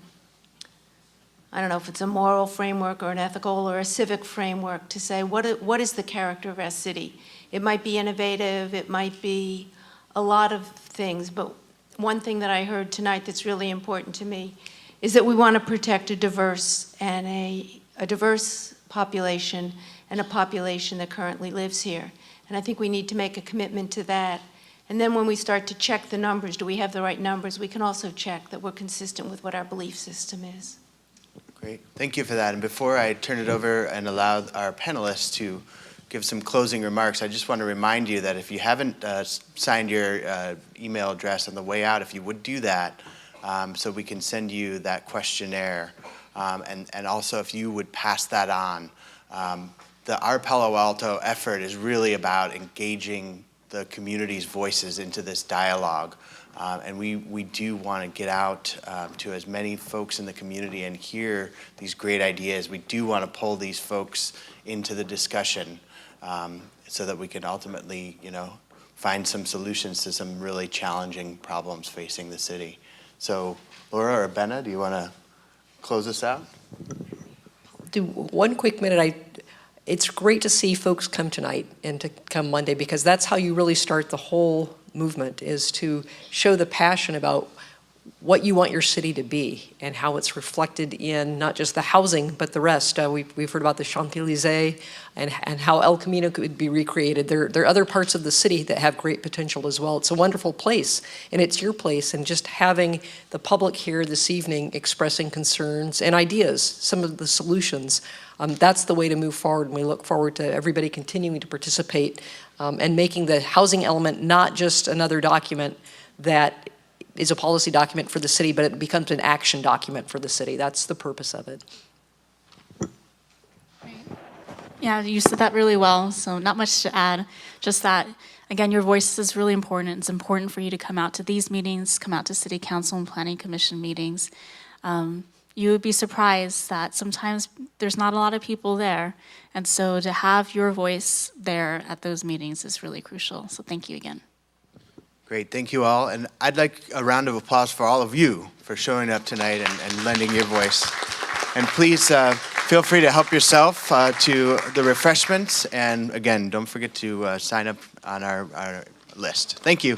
don't know if it's a moral framework or an ethical or a civic framework to say what is the character of our city. It might be innovative, it might be a lot of things, but one thing that I heard tonight that's really important to me is that we want to protect a diverse and a diverse population and a population that currently lives here. And I think we need to make a commitment to that. And then when we start to check the numbers, do we have the right numbers, we can also check that we're consistent with what our belief system is. Great. Thank you for that. And before I turn it over and allow our panelists to give some closing remarks, I just want to remind you that if you haven't signed your email address on the way out, if you would do that, so we can send you that questionnaire. And also if you would pass that on. Our Palo Alto effort is really about engaging the community's voices into this dialogue. And we do want to get out to as many folks in the community and hear these great ideas. We do want to pull these folks into the discussion so that we can ultimately, find some solutions to some really challenging problems facing the city. So, Laura or Benna, do you want to close us out? Do one quick minute. It's great to see folks come tonight and to come Monday, because that's how you really start the whole movement, is to show the passion about what you want your city to be and how it's reflected in not just the housing, but the rest. We've heard about the Champs-Élysées and how El Camino could be recreated. There are other parts of the city that have great potential as well. It's a wonderful place, and it's your place, and just having the public here this evening expressing concerns and ideas, some of the solutions, that's the way to move forward, and we look forward to everybody continuing to participate and making the housing element not just another document that is a policy document for the city, but it becomes an action document for the city. That's the purpose of it. Yeah, you said that really well, so not much to add. Just that, again, your voice is really important. It's important for you to come out to these meetings, come out to City Council and Planning Commission meetings. You would be surprised that sometimes there's not a lot of people there, and so to have your voice there at those meetings is really crucial. So thank you again. Great, thank you all. And I'd like a round of applause for all of you for showing up tonight and lending your voice. And please feel free to help yourself to the refreshments. And again, don't forget to sign up on our list. Thank you.